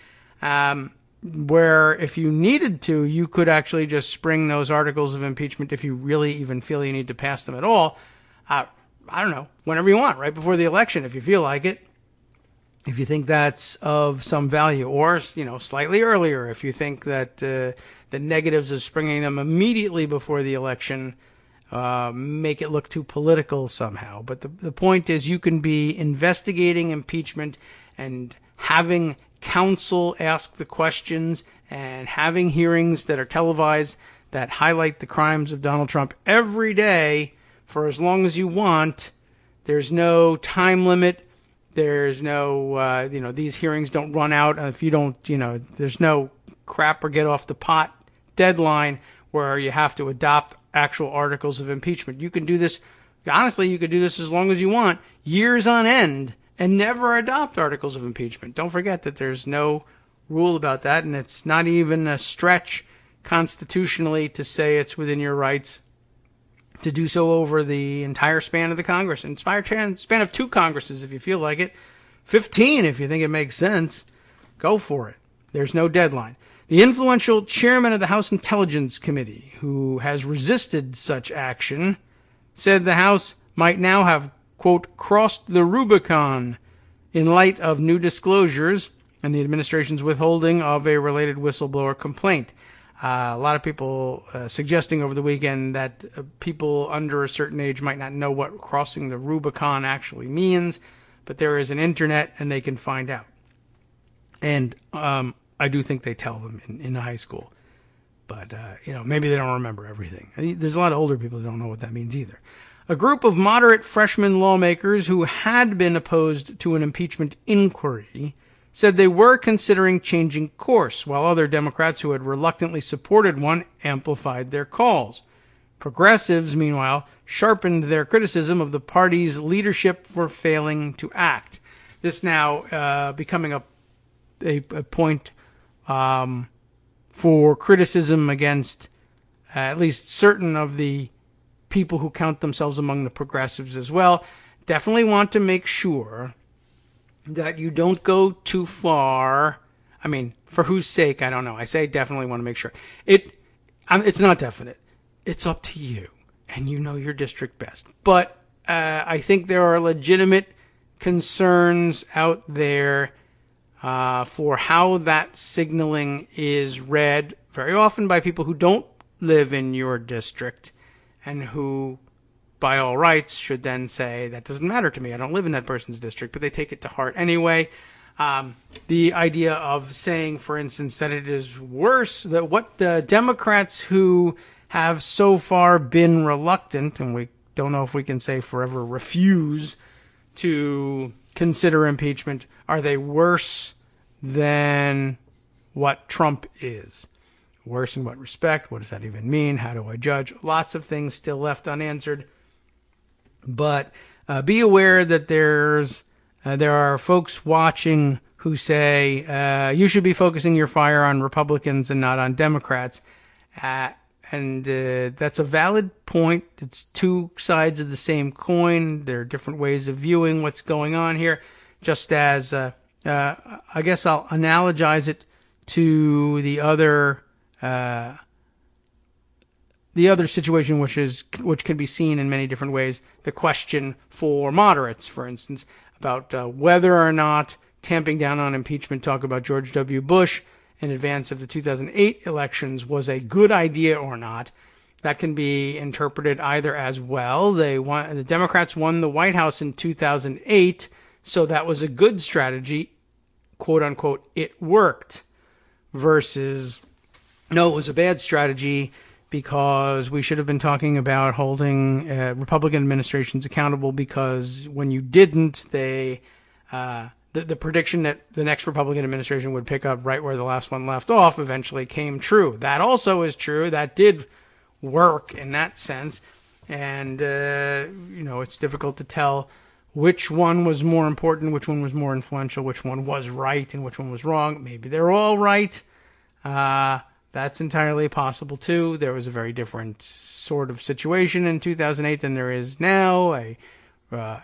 C: where if you needed to, you could actually just spring those articles of impeachment if you really even feel you need to pass them at all. I don't know, whenever you want, right before the election, if you feel like it, if you think that's of some value, or, slightly earlier, if you think that the negatives of springing them immediately before the election make it look too political somehow. But the point is, you can be investigating impeachment and having counsel ask the questions and having hearings that are televised that highlight the crimes of Donald Trump every day for as long as you want. There's no time limit. There's no, these hearings don't run out if you don't, there's no crap or get off the pot deadline where you have to adopt actual articles of impeachment. You can do this, honestly, you could do this as long as you want, years on end, and never adopt articles of impeachment. Don't forget that there's no rule about that, and it's not even a stretch constitutionally to say it's within your rights to do so over the entire span of the Congress. And span of 2 Congresses if you feel like it. 15 if you think it makes sense. Go for it. There's no deadline. The influential chairman of the House Intelligence Committee, who has resisted such action, said the House might now have, quote, crossed the Rubicon in light of new disclosures and the administration's withholding of a related whistleblower complaint. A lot of people suggesting over the weekend that people under a certain age might not know what crossing the Rubicon actually means, but there is an internet and they can find out. And I do think they tell them in high school. But, maybe they don't remember everything. There's a lot of older people that don't know what that means either. A group of moderate freshman lawmakers who had been opposed to an impeachment inquiry said they were considering changing course, while other Democrats who had reluctantly supported one amplified their calls. Progressives, meanwhile, sharpened their criticism of the party's leadership for failing to act. This now becoming a point for criticism against at least certain of the people who count themselves among the progressives as well. Definitely want to make sure that you don't go too far. I mean, for whose sake, I don't know. I say definitely want to make sure. It's not definite. It's up to you, and you know your district best. But I think there are legitimate concerns out there for how that signaling is read very often by people who don't live in your district and who, by all rights, should then say, that doesn't matter to me. I don't live in that person's district, but they take it to heart anyway. The idea of saying, for instance, that it is worse, that what the Democrats who have so far been reluctant, and we don't know if we can say forever refuse to consider impeachment, are they worse than what Trump is? Worse in what respect? What does that even mean? How do I judge? Lots of things still left unanswered. But be aware that there are folks watching who say you should be focusing your fire on Republicans and not on Democrats. And that's a valid point. It's two sides of the same coin. There are different ways of viewing what's going on here. Just as I guess I'll analogize it to the other situation, which can be seen in many different ways. The question for moderates, for instance, about whether or not tamping down on impeachment talk about George W. Bush in advance of the 2008 elections was a good idea or not. That can be interpreted either as, well, the Democrats won the White House in 2008, so that was a good strategy, quote unquote, it worked, versus, no, it was a bad strategy because we should have been talking about holding Republican administrations accountable, because when you didn't, the prediction that the next Republican administration would pick up right where the last one left off eventually came true. That also is true. That did work in that sense. And, it's difficult to tell which one was more important, which one was more influential, which one was right, and which one was wrong. Maybe they're all right. That's entirely possible, too. There was a very different sort of situation in 2008 than there is now. An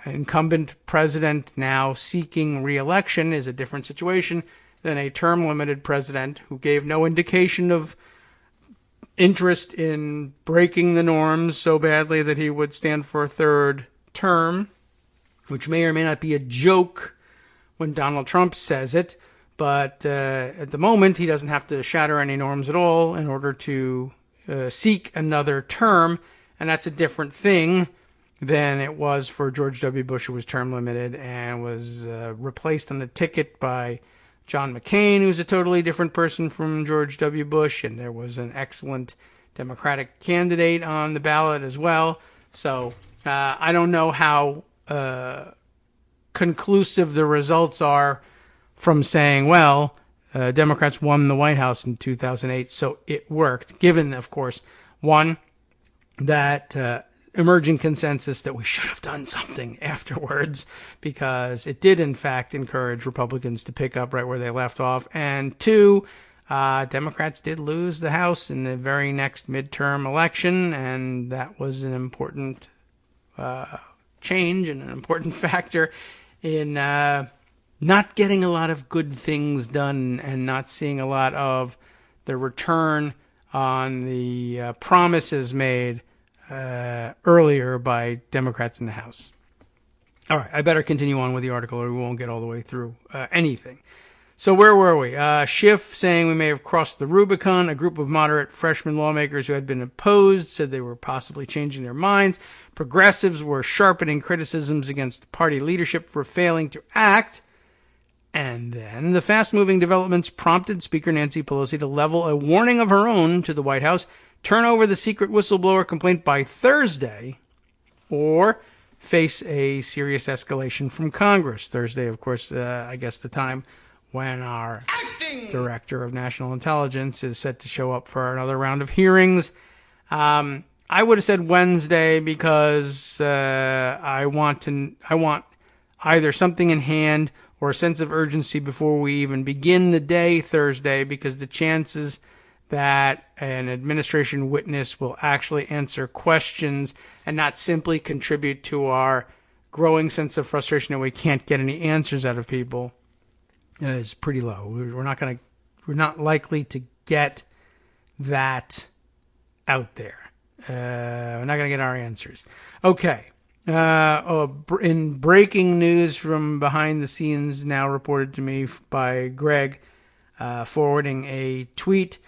C: incumbent president now seeking re-election is a different situation than a term-limited president who gave no indication of interest in breaking the norms so badly that he would stand for a third term, which may or may not be a joke when Donald Trump says it. But at the moment, he doesn't have to shatter any norms at all in order to seek another term. And that's a different thing than it was for George W. Bush, who was term limited and was replaced on the ticket by John McCain, who's a totally different person from George W. Bush. And there was an excellent Democratic candidate on the ballot as well. So I don't know how conclusive the results are from saying, well, Democrats won the White House in 2008, so it worked, given, of course, one, that emerging consensus that we should have done something afterwards, because it did, in fact, encourage Republicans to pick up right where they left off, and two, Democrats did lose the House in the very next midterm election, and that was an important change and an important factor in not getting a lot of good things done and not seeing a lot of the return on the promises made earlier by Democrats in the House. All right, I better continue on with the article or we won't get all the way through anything. So where were we? Schiff saying we may have crossed the Rubicon. A group of moderate freshman lawmakers who had been opposed said they were possibly changing their minds. Progressives were sharpening criticisms against party leadership for failing to act. And then the fast-moving developments prompted Speaker Nancy Pelosi to level a warning of her own to the White House, turn over the secret whistleblower complaint by Thursday, or face a serious escalation from Congress. Thursday, of course, I guess the time when our Director of National Intelligence is set to show up for another round of hearings. I would have said Wednesday because I want either something in hand or a sense of urgency before we even begin the day Thursday, because the chances that an administration witness will actually answer questions and not simply contribute to our growing sense of frustration that we can't get any answers out of people is pretty low. We're not likely to get that out there. We're not going to get our answers. Okay. In breaking news from behind the scenes, now reported to me by Greg, forwarding a tweet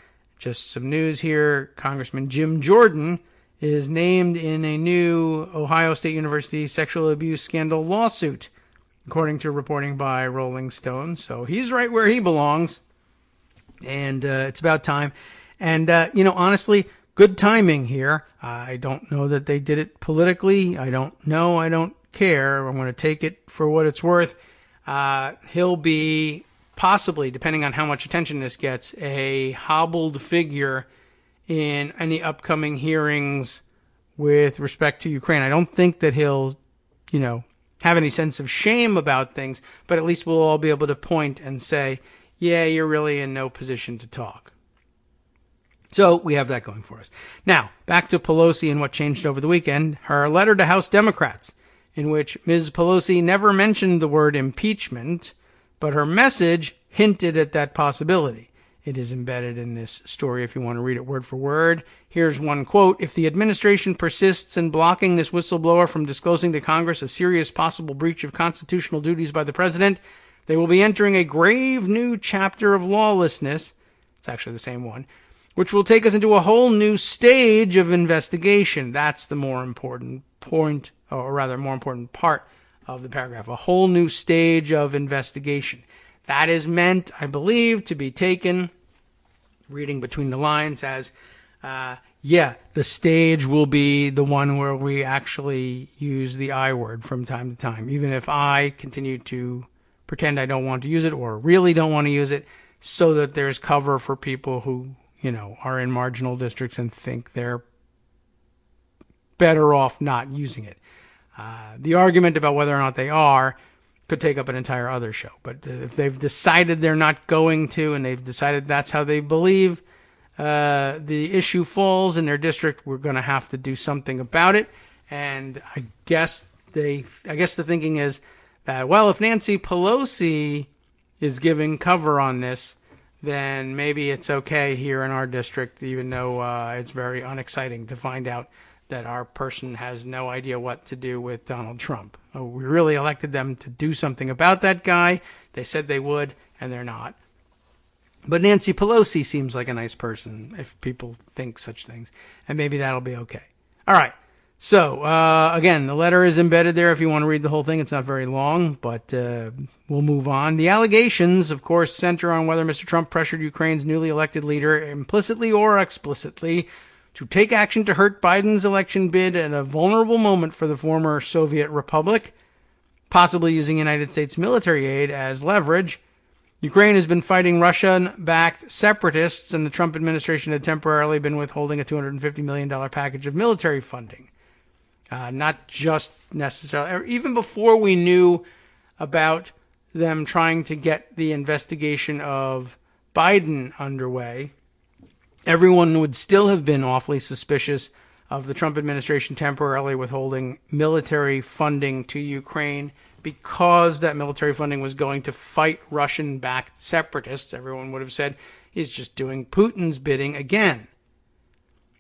C: just some news here. Congressman Jim Jordan is named in a new Ohio State University sexual abuse scandal lawsuit, according to reporting by Rolling Stone. So he's right where he belongs, and it's about time. And, honestly, good timing here. I don't know that they did it politically. I don't know. I don't care. I'm going to take it for what it's worth. He'll be possibly, depending on how much attention this gets, a hobbled figure in any upcoming hearings with respect to Ukraine. I don't think that he'll, have any sense of shame about things, but at least we'll all be able to point and say, yeah, you're really in no position to talk. So we have that going for us. Now, back to Pelosi and what changed over the weekend. Her letter to House Democrats, in which Ms. Pelosi never mentioned the word impeachment, but her message hinted at that possibility. It is embedded in this story if you want to read it word for word. Here's one quote. If the administration persists in blocking this whistleblower from disclosing to Congress a serious possible breach of constitutional duties by the president, they will be entering a grave new chapter of lawlessness. It's actually the same one, which will take us into a whole new stage of investigation. That's the more important point, or rather more important part of the paragraph. A whole new stage of investigation. That is meant, I believe, to be taken, reading between the lines, as, the stage will be the one where we actually use the I word from time to time, even if I continue to pretend I don't want to use it or really don't want to use it, so that there's cover for people who, are in marginal districts and think they're better off not using it. The argument about whether or not they are could take up an entire other show. But if they've decided they're not going to, and they've decided that's how they believe the issue falls in their district, we're going to have to do something about it. And I guess the thinking is that, well, if Nancy Pelosi is giving cover on this, then maybe it's okay here in our district, even though it's very unexciting to find out that our person has no idea what to do with Donald Trump. We really elected them to do something about that guy. They said they would, and they're not. But Nancy Pelosi seems like a nice person, if people think such things, and maybe that'll be okay. All right. So, again, the letter is embedded there if you want to read the whole thing. It's not very long, but we'll move on. The allegations, of course, center on whether Mr. Trump pressured Ukraine's newly elected leader, implicitly or explicitly, to take action to hurt Biden's election bid at a vulnerable moment for the former Soviet republic, possibly using United States military aid as leverage. Ukraine has been fighting Russian-backed separatists, and the Trump administration had temporarily been withholding a $250 million package of military funding. Not just necessarily, or even before we knew about them trying to get the investigation of Biden underway, everyone would still have been awfully suspicious of the Trump administration temporarily withholding military funding to Ukraine because that military funding was going to fight Russian-backed separatists. Everyone would have said he's just doing Putin's bidding again.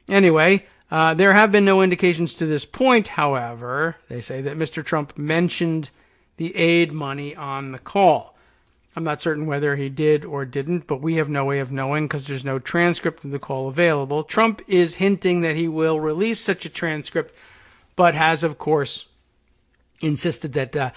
C: Anyway, there have been no indications to this point, however. They say that Mr. Trump mentioned the aid money on the call. I'm not certain whether he did or didn't, but we have no way of knowing because there's no transcript of the call available. Trump is hinting that he will release such a transcript, but has, of course, insisted that,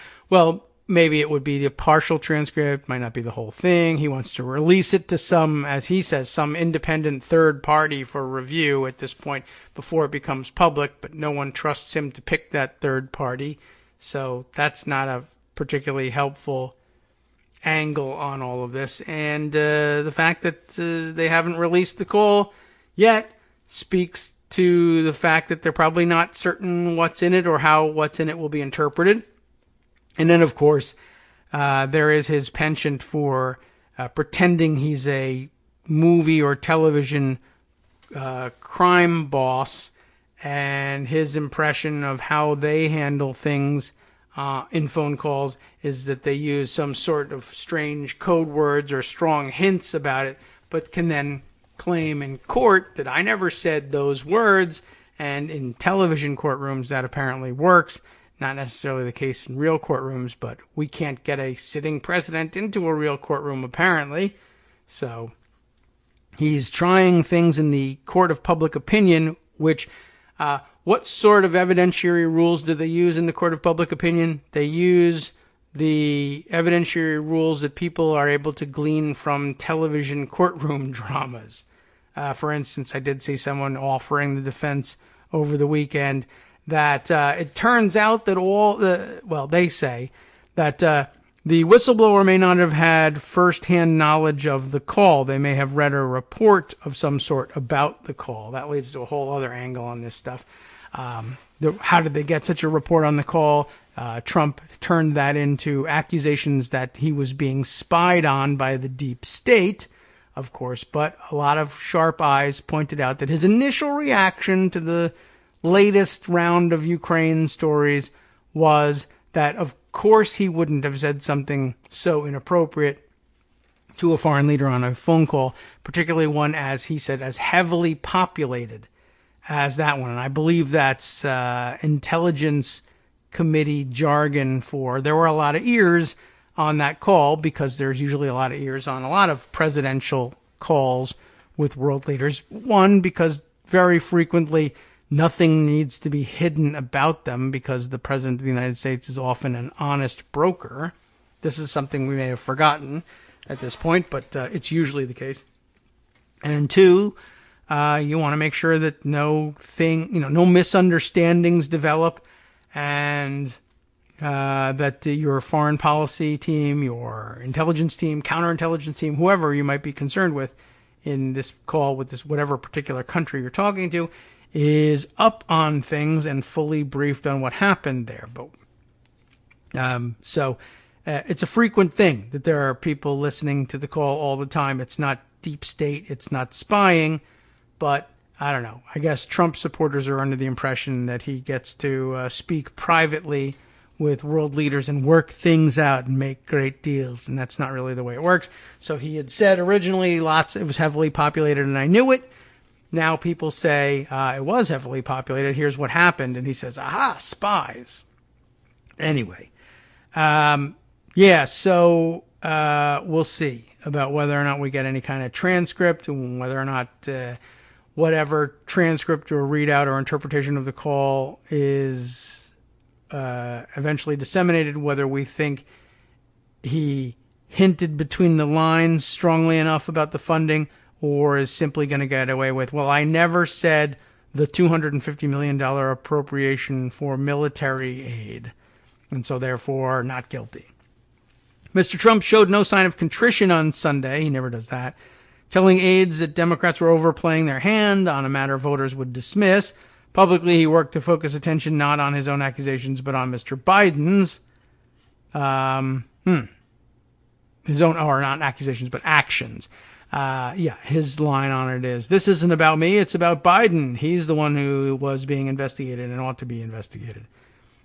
C: maybe it would be the partial transcript, might not be the whole thing. He wants to release it to some, as he says, some independent third party for review at this point before it becomes public, but no one trusts him to pick that third party. So that's not a particularly helpful angle on all of this. And the fact that they haven't released the call yet speaks to the fact that they're probably not certain what's in it or how what's in it will be interpreted. And then, of course, there is his penchant for pretending he's a movie or television crime boss, and his impression of how they handle things in phone calls is that they use some sort of strange code words or strong hints about it, but can then claim in court that I never said those words. And in television courtrooms, that apparently works. Not necessarily the case in real courtrooms, but we can't get a sitting president into a real courtroom, apparently. So He's trying things in the court of public opinion, which, what sort of evidentiary rules do they use in the court of public opinion? They use the evidentiary rules that people are able to glean from television courtroom dramas. For instance, I did see someone offering the defense over the weekend that it turns out that they say that the whistleblower may not have had firsthand knowledge of the call. They may have read a report of some sort about the call. That leads to a whole other angle on this stuff. How did they get such a report on the call? Trump turned that into accusations that he was being spied on by the deep state, of course, but a lot of sharp eyes pointed out that his initial reaction to the latest round of Ukraine stories was that, of course, he wouldn't have said something so inappropriate to a foreign leader on a phone call, particularly one, as he said, as heavily populated as that one. And I believe that's intelligence committee jargon for there were a lot of ears on that call, because there's usually a lot of ears on a lot of presidential calls with world leaders. One, because very frequently nothing needs to be hidden about them, because the president of the United States is often an honest broker. This is something we may have forgotten at this point, but it's usually the case. And two, you want to make sure that no misunderstandings develop, and that your foreign policy team, your intelligence team, counterintelligence team, whoever you might be concerned with in this call with this whatever particular country you're talking to, is up on things and fully briefed on what happened there. But it's a frequent thing that there are people listening to the call all the time. It's not deep state, it's not spying, but I don't know. I guess Trump supporters are under the impression that he gets to speak privately with world leaders and work things out and make great deals, and that's not really the way it works. So he had said originally it was heavily populated, and I knew it. Now people say it was heavily populated. Here's what happened, and he says, "Aha, spies." Anyway, so we'll see about whether or not we get any kind of transcript, and whether or not whatever transcript or readout or interpretation of the call is eventually disseminated, whether we think he hinted between the lines strongly enough about the funding, or is simply going to get away with, well, I never said the $250 million appropriation for military aid, and so therefore not guilty. Mr. Trump showed no sign of contrition on Sunday. He never does that, telling aides that Democrats were overplaying their hand on a matter voters would dismiss. Publicly, he worked to focus attention not on his own accusations, but on Mr. Biden's. His own, or not accusations, but actions. His line on it is, "This isn't about me, it's about Biden. He's the one who was being investigated and ought to be investigated."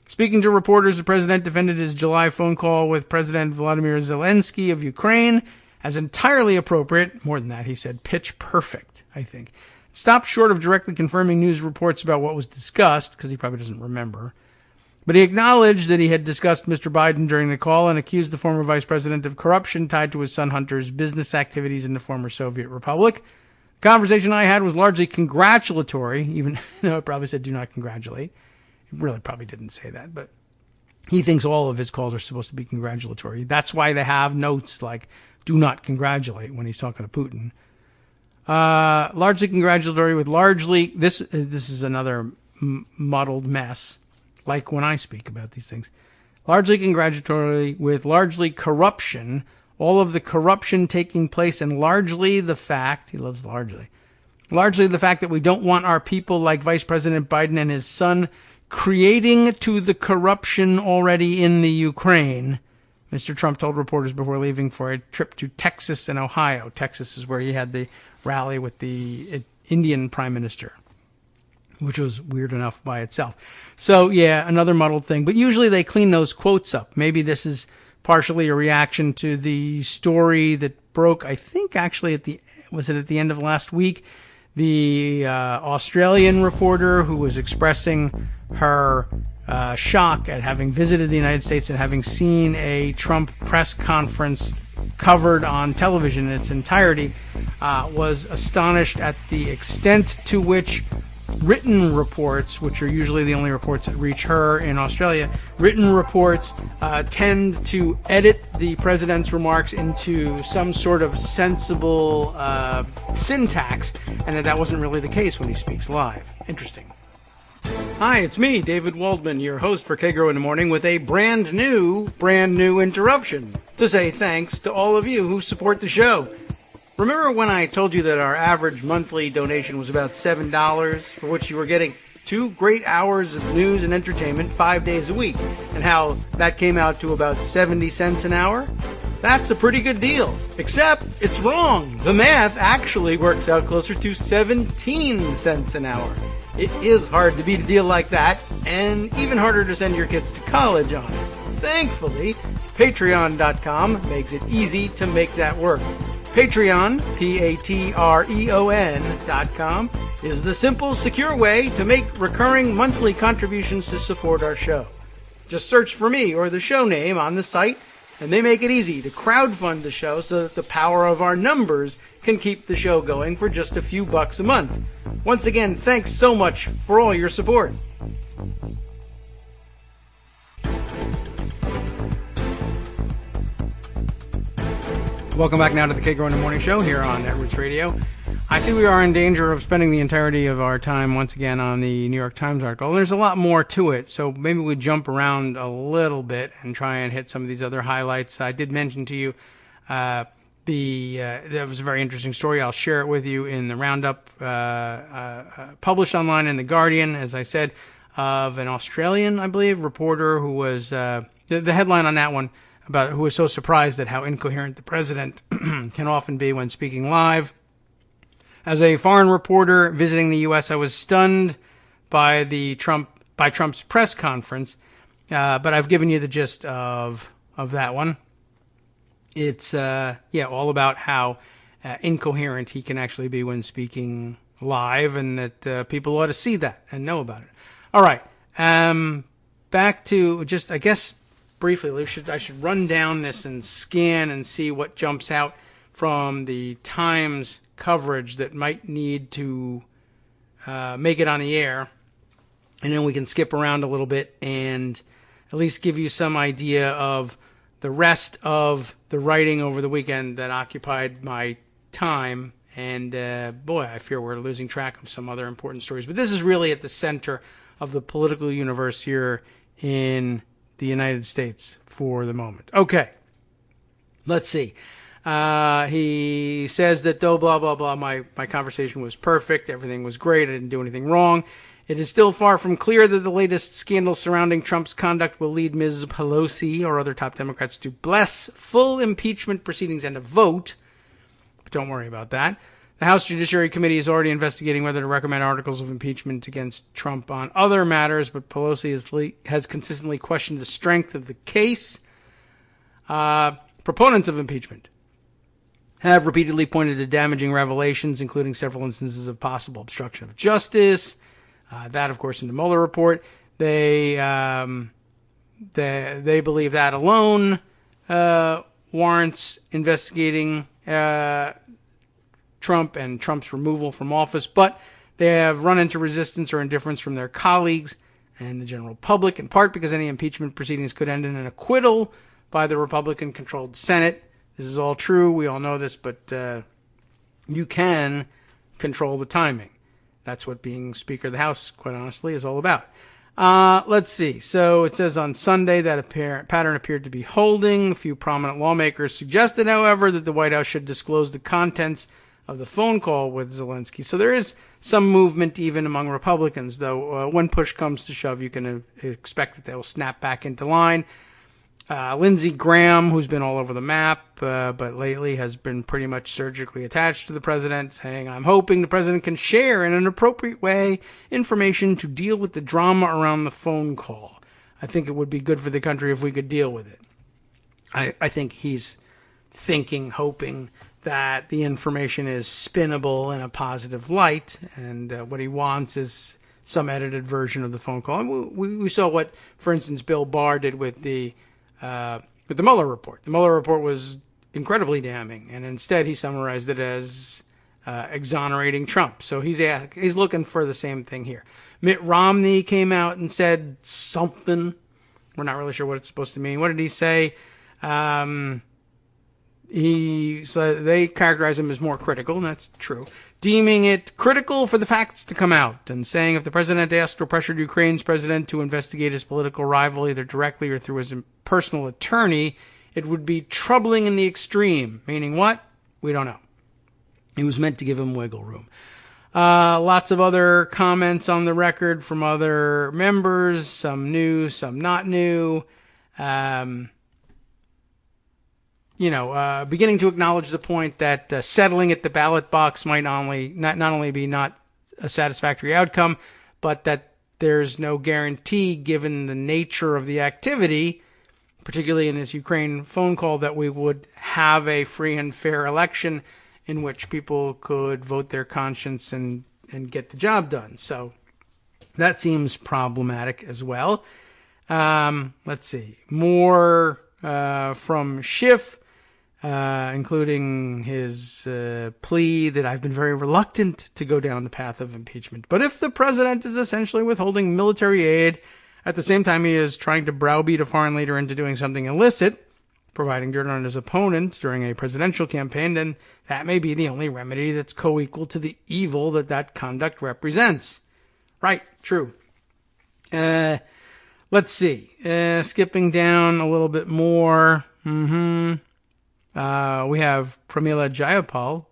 C: Speaking to reporters, the president defended his July phone call with President Vladimir Zelensky of Ukraine as entirely appropriate. More than that, he said pitch perfect, I think. Stopped short of directly confirming news reports about what was discussed, because he probably doesn't remember. But he acknowledged that he had discussed Mr. Biden during the call and accused the former vice president of corruption tied to his son Hunter's business activities in the former Soviet Republic. The conversation I had was largely congratulatory, even though it probably said do not congratulate. It really probably didn't say that, but he thinks all of his calls are supposed to be congratulatory. That's why they have notes like do not congratulate when he's talking to Putin. Largely congratulatory with largely, this is another muddled mess, like when I speak about these things. Largely congratulatory with largely corruption, all of the corruption taking place, and largely the fact, he loves largely the fact that we don't want our people like Vice President Biden and his son creating to the corruption already in the Ukraine. Mr. Trump told reporters before leaving for a trip to Texas and Ohio. Texas is where he had the rally with the Indian prime minister, which was weird enough by itself. So, yeah, another muddled thing. But usually they clean those quotes up. Maybe this is partially a reaction to the story that broke, I think, actually, at the end of last week? The Australian reporter who was expressing her shock at having visited the United States and having seen a Trump press conference covered on television in its entirety, was astonished at the extent to which written reports, which are usually the only reports that reach her in Australia, written reports tend to edit the president's remarks into some sort of sensible syntax, and that wasn't really the case when he speaks live. Interesting. Hi, it's me, David Waldman, your host for Kagro in the Morning, with a brand new interruption to say thanks to all of you who support the show. Remember when I told you that our average monthly donation was about $7, for which you were getting 2 great hours of news and entertainment 5 days a week, and how that came out to about 70 cents an hour? That's a pretty good deal, except it's wrong. The math actually works out closer to 17 cents an hour. It is hard to beat a deal like that, and even harder to send your kids to college on it. Thankfully, Patreon.com makes it easy to make that work. Patreon, Patreon.com, is the simple, secure way to make recurring monthly contributions to support our show. Just search for me or the show name on the site, and they make it easy to crowdfund the show so that the power of our numbers can keep the show going for just a few bucks a month. Once again, thanks so much for all your support. Welcome back now to the Kagro in the Morning Show here on Netroots Radio. I see we are in danger of spending the entirety of our time once again on the New York Times article. There's a lot more to it, so maybe we jump around a little bit and try and hit some of these other highlights. I did mention to you that was a very interesting story. I'll share it with you in the roundup published online in The Guardian, as I said, of an Australian, I believe, reporter who was the headline on that one about who was so surprised at how incoherent the president can often be when speaking live. As a foreign reporter visiting the U.S., I was stunned by Trump's press conference, but I've given you the gist of that one. It's all about how incoherent he can actually be when speaking live, and that people ought to see that and know about it. All right, back to just, I guess, briefly, I should run down this and scan and see what jumps out from the Times coverage that might need to make it on the air, and then we can skip around a little bit and at least give you some idea of the rest of the writing over the weekend that occupied my time. And boy, I fear we're losing track of some other important stories, but this is really at the center of the political universe here in the United States for the moment. Okay, let's see. He says that though blah, blah, blah, my conversation was perfect, everything was great, I didn't do anything wrong, it is still far from clear that the latest scandal surrounding Trump's conduct will lead Ms. Pelosi or other top Democrats to bless full impeachment proceedings and a vote. But don't worry about that. The House Judiciary Committee is already investigating whether to recommend articles of impeachment against Trump on other matters, but Pelosi has consistently questioned the strength of the case. Proponents of impeachment have repeatedly pointed to damaging revelations, including several instances of possible obstruction of justice. That, of course, in the Mueller report. They believe that alone warrants investigating Trump and Trump's removal from office, but they have run into resistance or indifference from their colleagues and the general public, in part because any impeachment proceedings could end in an acquittal by the Republican-controlled Senate. This is all true. We all know this, but you can control the timing. That's what being Speaker of the House, quite honestly, is all about. Let's see. So it says on Sunday that a pattern appeared to be holding. A few prominent lawmakers suggested, however, that the White House should disclose the contents of the phone call with Zelensky. So there is some movement even among Republicans, though when push comes to shove, you can expect that they will snap back into line. Lindsey Graham, who's been all over the map, but lately has been pretty much surgically attached to the president, saying, I'm hoping the president can share in an appropriate way information to deal with the drama around the phone call. I think it would be good for the country if we could deal with it. I think he's hoping that the information is spinnable in a positive light, and what he wants is some edited version of the phone call. And we saw what, for instance, Bill Barr did with the Mueller report. The Mueller report was incredibly damning, and instead he summarized it as exonerating Trump. So he's looking for the same thing here. Mitt Romney came out and said something. We're not really sure what it's supposed to mean. What did he say? So they characterize him as more critical, and that's true, deeming it critical for the facts to come out, and saying if the president asked or pressured Ukraine's president to investigate his political rival either directly or through his personal attorney, it would be troubling in the extreme. Meaning what? We don't know. It was meant to give him wiggle room. Lots of other comments on the record from other members, some new, some not new. Beginning to acknowledge the point that settling at the ballot box might not only be not a satisfactory outcome, but that there's no guarantee, given the nature of the activity, particularly in this Ukraine phone call, that we would have a free and fair election in which people could vote their conscience and get the job done. So that seems problematic as well. Let's see. More from Schiff, including his plea that I've been very reluctant to go down the path of impeachment. But if the president is essentially withholding military aid, at the same time he is trying to browbeat a foreign leader into doing something illicit, providing dirt on his opponent during a presidential campaign, then that may be the only remedy that's co-equal to the evil that conduct represents. Right, true. Let's see. Skipping down a little bit more. We have Pramila Jayapal,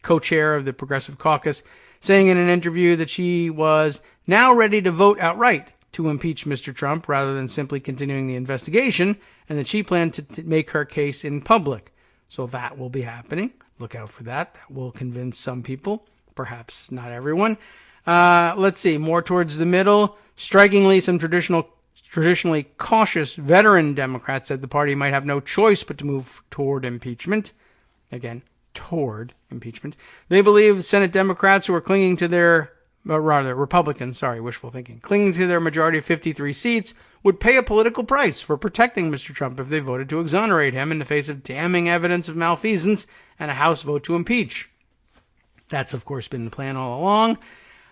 C: co-chair of the Progressive Caucus, saying in an interview that she was now ready to vote outright to impeach Mr. Trump rather than simply continuing the investigation, and that she planned to make her case in public. So that will be happening. Look out for that. That will convince some people, perhaps not everyone. Let's see, more towards the middle. Strikingly, some traditionally cautious veteran Democrats said the party might have no choice but to move toward impeachment. Again, toward impeachment. They believe Senate Democrats who are clinging to their Republicans, wishful thinking, clinging to their majority of 53 seats, would pay a political price for protecting Mr. Trump if they voted to exonerate him in the face of damning evidence of malfeasance and a House vote to impeach. That's, of course, been the plan all along.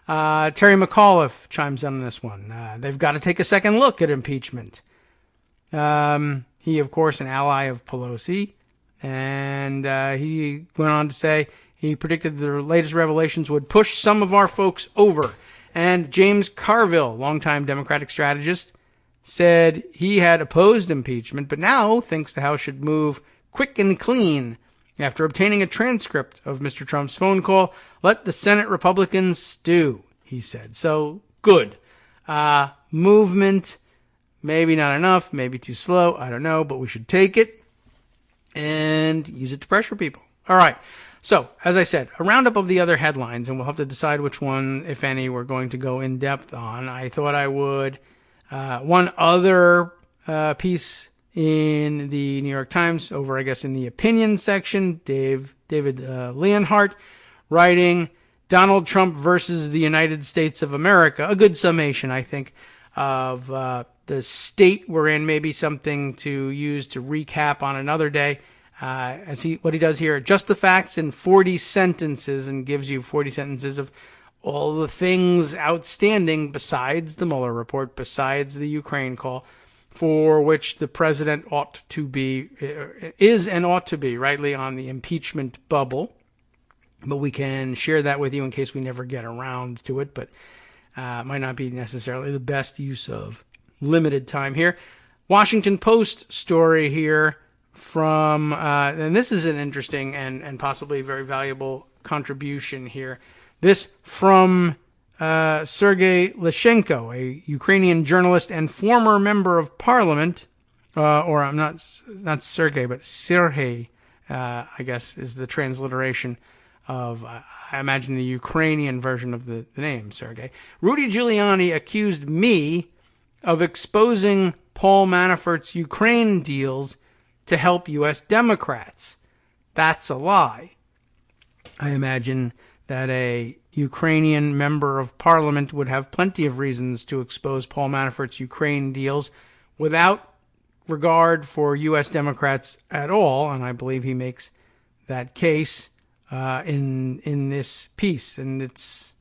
C: Terry McAuliffe chimes in on this one. They've got to take a second look at impeachment. He, of course, an ally of Pelosi, and he went on to say he predicted the latest revelations would push some of our folks over. And James Carville, longtime Democratic strategist, said he had opposed impeachment, but now thinks the House should move quick and clean. After obtaining a transcript of Mr. Trump's phone call, let the Senate Republicans stew, he said. So, good. Movement, maybe not enough, maybe too slow, I don't know, but we should take it and use it to pressure people. All right. So, as I said, a roundup of the other headlines, and we'll have to decide which one, if any, we're going to go in depth on. I thought I would. One other piece in the New York Times, over, I guess, in the opinion section, David Leonhardt writing, Donald Trump versus the United States of America. A good summation, I think, of the state we're in, maybe something to use to recap on another day. What he does here, just the facts in 40 sentences, and gives you 40 sentences of all the things outstanding besides the Mueller report, besides the Ukraine call, for which the president ought to be rightly on the impeachment bubble. But we can share that with you in case we never get around to it, but might not be necessarily the best use of limited time here. Washington Post story here from, and this is an interesting and possibly very valuable contribution here. This from Sergei Lyshenko, a Ukrainian journalist and former member of parliament, or I'm not Sergei, but Sergei, I guess is the transliteration of, I imagine, the Ukrainian version of the name, Sergei. Rudy Giuliani accused me of exposing Paul Manafort's Ukraine deals to help U.S. Democrats. That's a lie. I imagine that a Ukrainian member of parliament would have plenty of reasons to expose Paul Manafort's Ukraine deals without regard for U.S. Democrats at all, and I believe he makes that case in this piece. And it's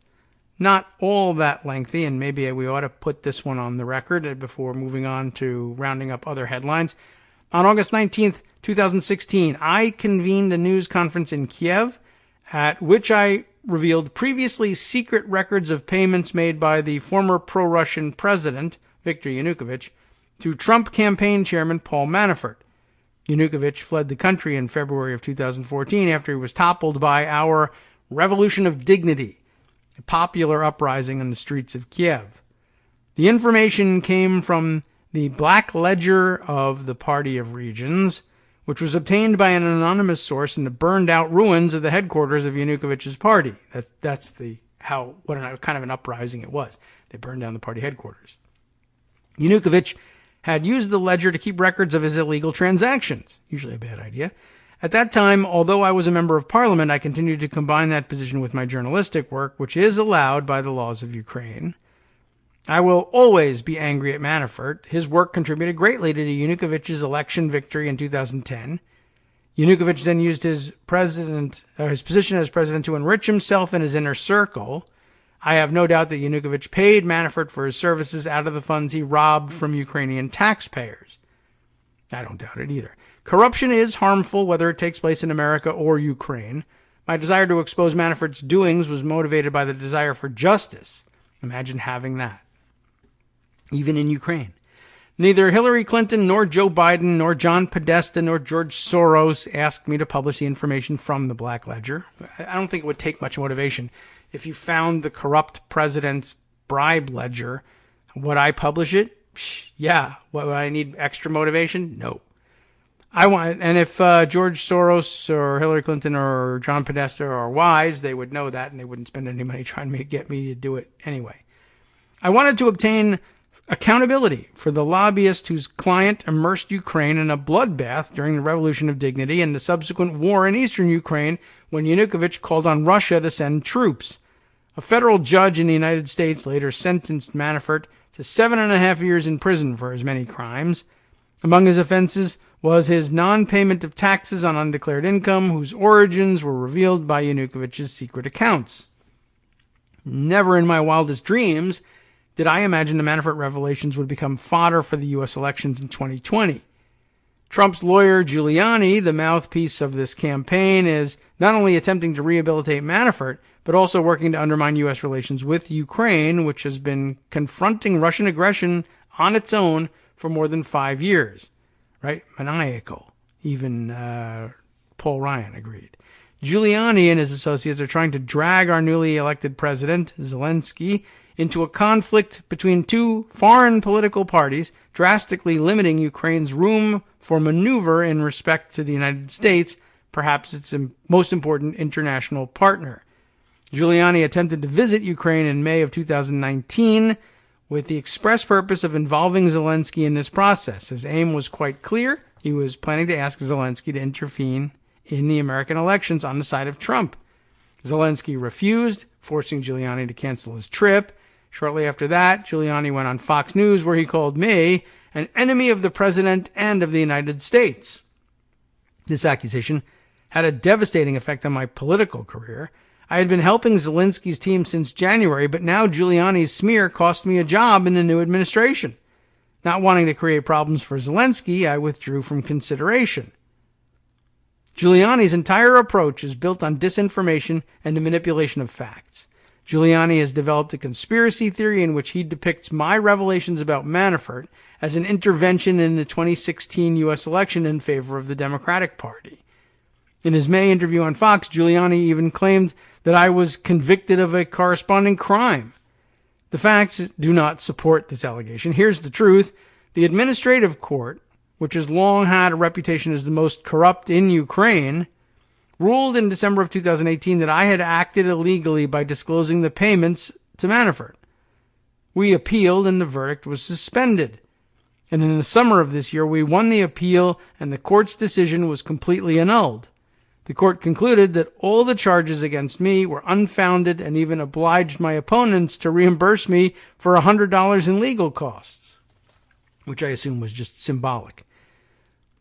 C: not all that lengthy, and maybe we ought to put this one on the record before moving on to rounding up other headlines. On August 19th, 2016, I convened a news conference in Kiev at which I revealed previously secret records of payments made by the former pro-Russian president, Viktor Yanukovych, to Trump campaign chairman Paul Manafort. Yanukovych fled the country in February of 2014 after he was toppled by our Revolution of Dignity, a popular uprising in the streets of Kiev. The information came from the Black Ledger of the Party of Regions, which was obtained by an anonymous source in the burned-out ruins of the headquarters of Yanukovych's party. That's what kind of an uprising it was. They burned down the party headquarters. Yanukovych had used the ledger to keep records of his illegal transactions. Usually a bad idea. At that time, although I was a member of parliament, I continued to combine that position with my journalistic work, which is allowed by the laws of Ukraine. I will always be angry at Manafort. His work contributed greatly to Yanukovych's election victory in 2010. Yanukovych then used his position as president to enrich himself and his inner circle. I have no doubt that Yanukovych paid Manafort for his services out of the funds he robbed from Ukrainian taxpayers. I don't doubt it either. Corruption is harmful, whether it takes place in America or Ukraine. My desire to expose Manafort's doings was motivated by the desire for justice. Imagine having that. Even in Ukraine. Neither Hillary Clinton, nor Joe Biden, nor John Podesta, nor George Soros asked me to publish the information from the Black Ledger. I don't think it would take much motivation. If you found the corrupt president's bribe ledger, would I publish it? Yeah. Would I need extra motivation? No. And if George Soros or Hillary Clinton or John Podesta are wise, they would know that, and they wouldn't spend any money trying to get me to do it anyway. I wanted to obtain accountability for the lobbyist whose client immersed Ukraine in a bloodbath during the Revolution of Dignity and the subsequent war in eastern Ukraine when Yanukovych called on Russia to send troops. A federal judge in the United States later sentenced Manafort to 7.5 years in prison for his many crimes. Among his offenses was his non-payment of taxes on undeclared income, whose origins were revealed by Yanukovych's secret accounts. Never in my wildest dreams did I imagine the Manafort revelations would become fodder for the U.S. elections in 2020. Trump's lawyer, Giuliani, the mouthpiece of this campaign, is not only attempting to rehabilitate Manafort, but also working to undermine U.S. relations with Ukraine, which has been confronting Russian aggression on its own for more than 5 years. Right? Maniacal. Even Paul Ryan agreed. Giuliani and his associates are trying to drag our newly elected president, Zelensky, into a conflict between two foreign political parties, drastically limiting Ukraine's room for maneuver in respect to the United States, perhaps its most important international partner. Giuliani attempted to visit Ukraine in May of 2019 with the express purpose of involving Zelensky in this process. His aim was quite clear. He was planning to ask Zelensky to intervene in the American elections on the side of Trump. Zelensky refused, forcing Giuliani to cancel his trip. Shortly after that, Giuliani went on Fox News where he called me an enemy of the president and of the United States. This accusation had a devastating effect on my political career. I had been helping Zelensky's team since January, but now Giuliani's smear cost me a job in the new administration. Not wanting to create problems for Zelensky, I withdrew from consideration. Giuliani's entire approach is built on disinformation and the manipulation of facts. Giuliani has developed a conspiracy theory in which he depicts my revelations about Manafort as an intervention in the 2016 U.S. election in favor of the Democratic Party. In his May interview on Fox, Giuliani even claimed that I was convicted of a corresponding crime. The facts do not support this allegation. Here's the truth. The administrative court, which has long had a reputation as the most corrupt in Ukraine, ruled in December of 2018 that I had acted illegally by disclosing the payments to Manafort. We appealed and the verdict was suspended. And in the summer of this year, we won the appeal and the court's decision was completely annulled. The court concluded that all the charges against me were unfounded and even obliged my opponents to reimburse me for $100 in legal costs, which I assume was just symbolic.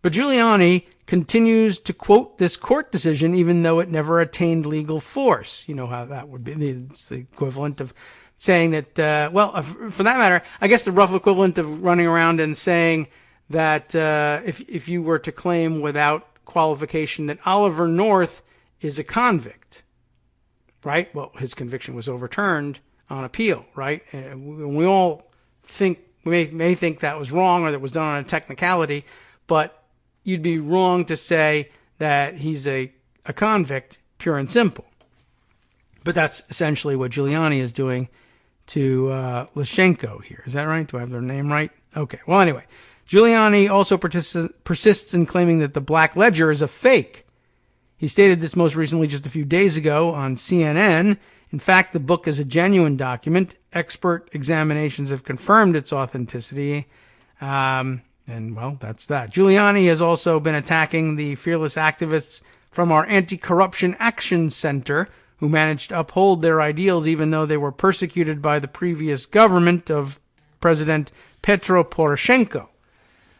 C: But Giuliani continues to quote this court decision even though it never attained legal force. You know how that would be. It's the equivalent of saying that, for that matter, I guess the rough equivalent of running around and saying that if you were to claim without qualification that Oliver North is a convict, right? Well, his conviction was overturned on appeal, right? And we all think, we may think that was wrong or that was done on a technicality, but you'd be wrong to say that he's a convict, pure and simple. But that's essentially what Giuliani is doing to Lyshenko here. Is that right? Do I have their name right? Okay. Well, anyway, Giuliani also persists in claiming that the Black Ledger is a fake. He stated this most recently just a few days ago on CNN. In fact, the book is a genuine document. Expert examinations have confirmed its authenticity. And, well, that's that. Giuliani has also been attacking the fearless activists from our Anti-Corruption Action Center who managed to uphold their ideals even though they were persecuted by the previous government of President Petro Poroshenko.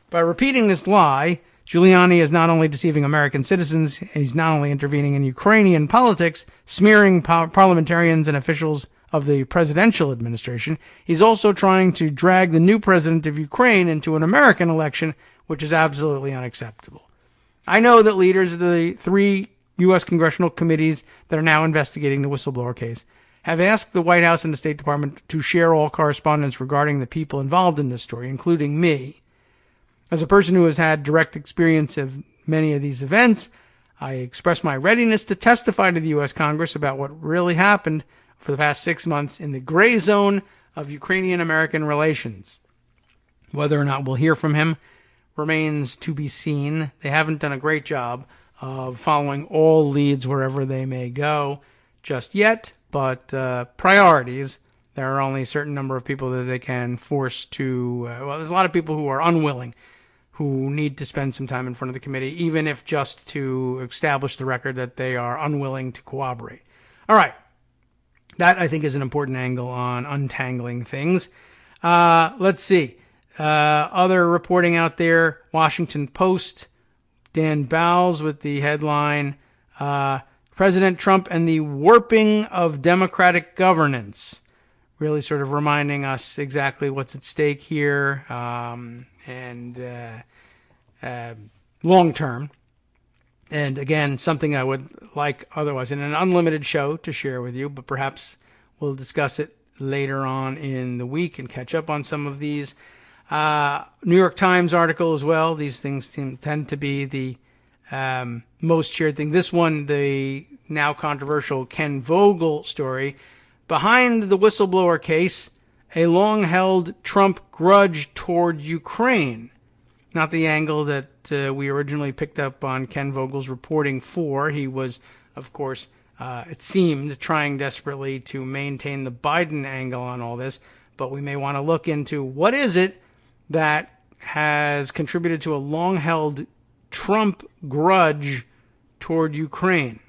C: By repeating this lie, Giuliani is not only deceiving American citizens, he's not only intervening in Ukrainian politics, smearing parliamentarians and officials of the presidential administration, he's also trying to drag the new president of Ukraine into an American election, which is absolutely unacceptable. I know that leaders of the 3 U.S. congressional committees that are now investigating the whistleblower case have asked the White House and the State Department to share all correspondence regarding the people involved in this story, including me. As a person who has had direct experience of many of these events, I express my readiness to testify to the U.S. Congress about what really happened for the past 6 months in the gray zone of Ukrainian-American relations. Whether or not we'll hear from him remains to be seen. They haven't done a great job of following all leads wherever they may go just yet, but priorities, there are only a certain number of people that they can force to, there's a lot of people who are unwilling, who need to spend some time in front of the committee, even if just to establish the record that they are unwilling to cooperate. All right. That, I think, is an important angle on untangling things. Let's see. Other reporting out there, Washington Post, Dan Bowles with the headline, President Trump and the Warping of Democratic Governance. Really sort of reminding us exactly what's at stake here and long term. And again, something I would like otherwise in an unlimited show to share with you, but perhaps we'll discuss it later on in the week and catch up on some of these. New York Times article as well. These things tend to be the most shared thing. This one, the now controversial Ken Vogel story. Behind the whistleblower case, a long-held Trump grudge toward Ukraine. Not the angle that we originally picked up on Ken Vogel's reporting for. He was, of course, it seemed, trying desperately to maintain the Biden angle on all this. But we may want to look into what is it that has contributed to a long-held Trump grudge toward Ukraine.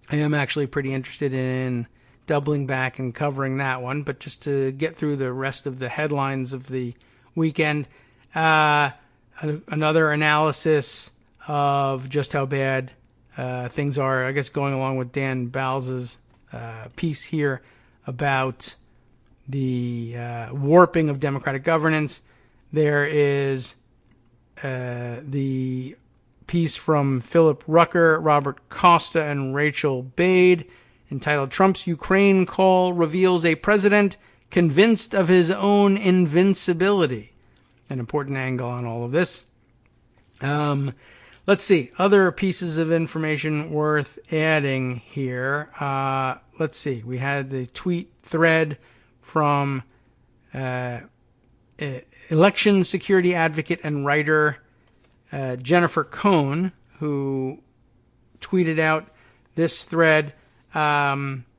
C: I am actually pretty interested in doubling back and covering that one. But just to get through the rest of the headlines of the weekend, another analysis of just how bad things are, I guess, going along with Dan Bowles' piece here about the warping of democratic governance. There is the piece from Philip Rucker, Robert Costa, and Rachel Bade entitled Trump's Ukraine Call Reveals a President Convinced of His Own Invincibility. An important angle on all of this. Let's see. Other pieces of information worth adding here. Let's see. We had the tweet thread from election security advocate and writer Jennifer Cohn, who tweeted out this thread,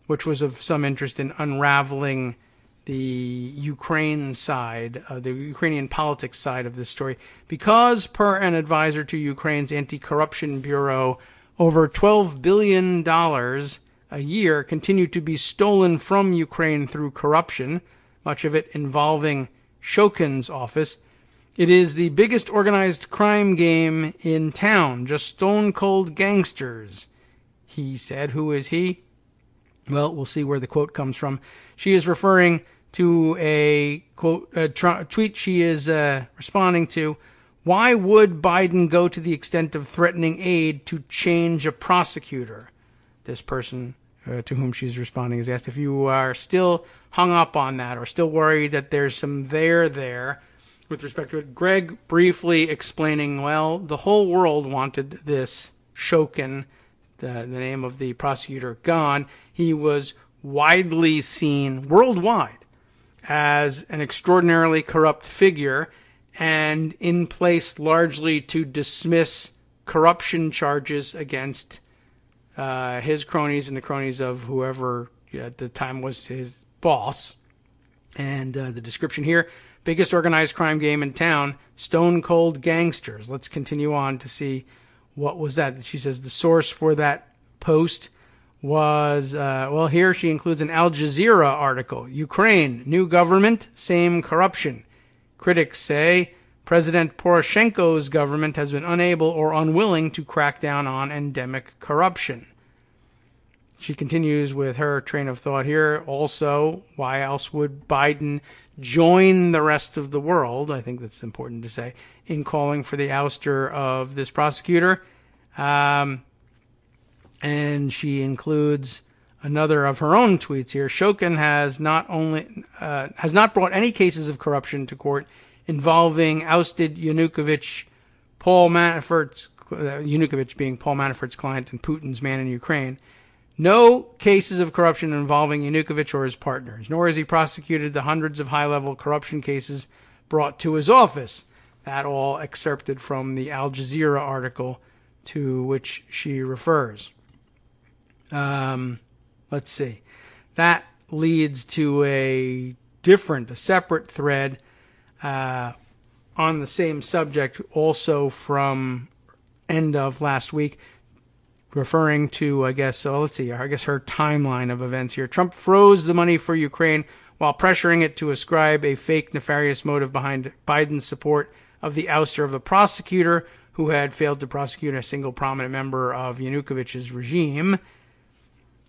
C: which was of some interest in unraveling the Ukraine side, the Ukrainian politics side of this story. Because, per an advisor to Ukraine's Anti-Corruption Bureau, over $12 billion a year continue to be stolen from Ukraine through corruption, much of it involving Shokin's office. It is the biggest organized crime game in town, just stone cold gangsters, he said. Who is he? Well, we'll see where the quote comes from. She is referring to a quote tweet she is responding to. Why would Biden go to the extent of threatening aid to change a prosecutor? This person to whom she's responding is asked if you are still hung up on that or still worried that there's some there with respect to it. Greg briefly explaining, well, the whole world wanted this Shokin, the name of the prosecutor, gone. He was widely seen worldwide as an extraordinarily corrupt figure and in place largely to dismiss corruption charges against his cronies and the cronies of whoever at the time was his boss. And the description here, biggest organized crime game in town, stone cold gangsters. Let's continue on to see what was that. She says the source for that post was, here she includes an Al Jazeera article. Ukraine, new government, same corruption. Critics say President Poroshenko's government has been unable or unwilling to crack down on endemic corruption. She continues with her train of thought here. Also, why else would Biden join the rest of the world, I think that's important to say, in calling for the ouster of this prosecutor? And she includes another of her own tweets here. Shokin has not brought any cases of corruption to court involving ousted Yanukovych, Yanukovych being Paul Manafort's client and Putin's man in Ukraine. No cases of corruption involving Yanukovych or his partners, nor has he prosecuted the hundreds of high-level corruption cases brought to his office. That all excerpted from the Al Jazeera article to which she refers. Let's see. That leads to a separate thread on the same subject, also from end of last week, referring to, her timeline of events here. Trump froze the money for Ukraine while pressuring it to ascribe a fake nefarious motive behind Biden's support of the ouster of the prosecutor who had failed to prosecute a single prominent member of Yanukovych's regime.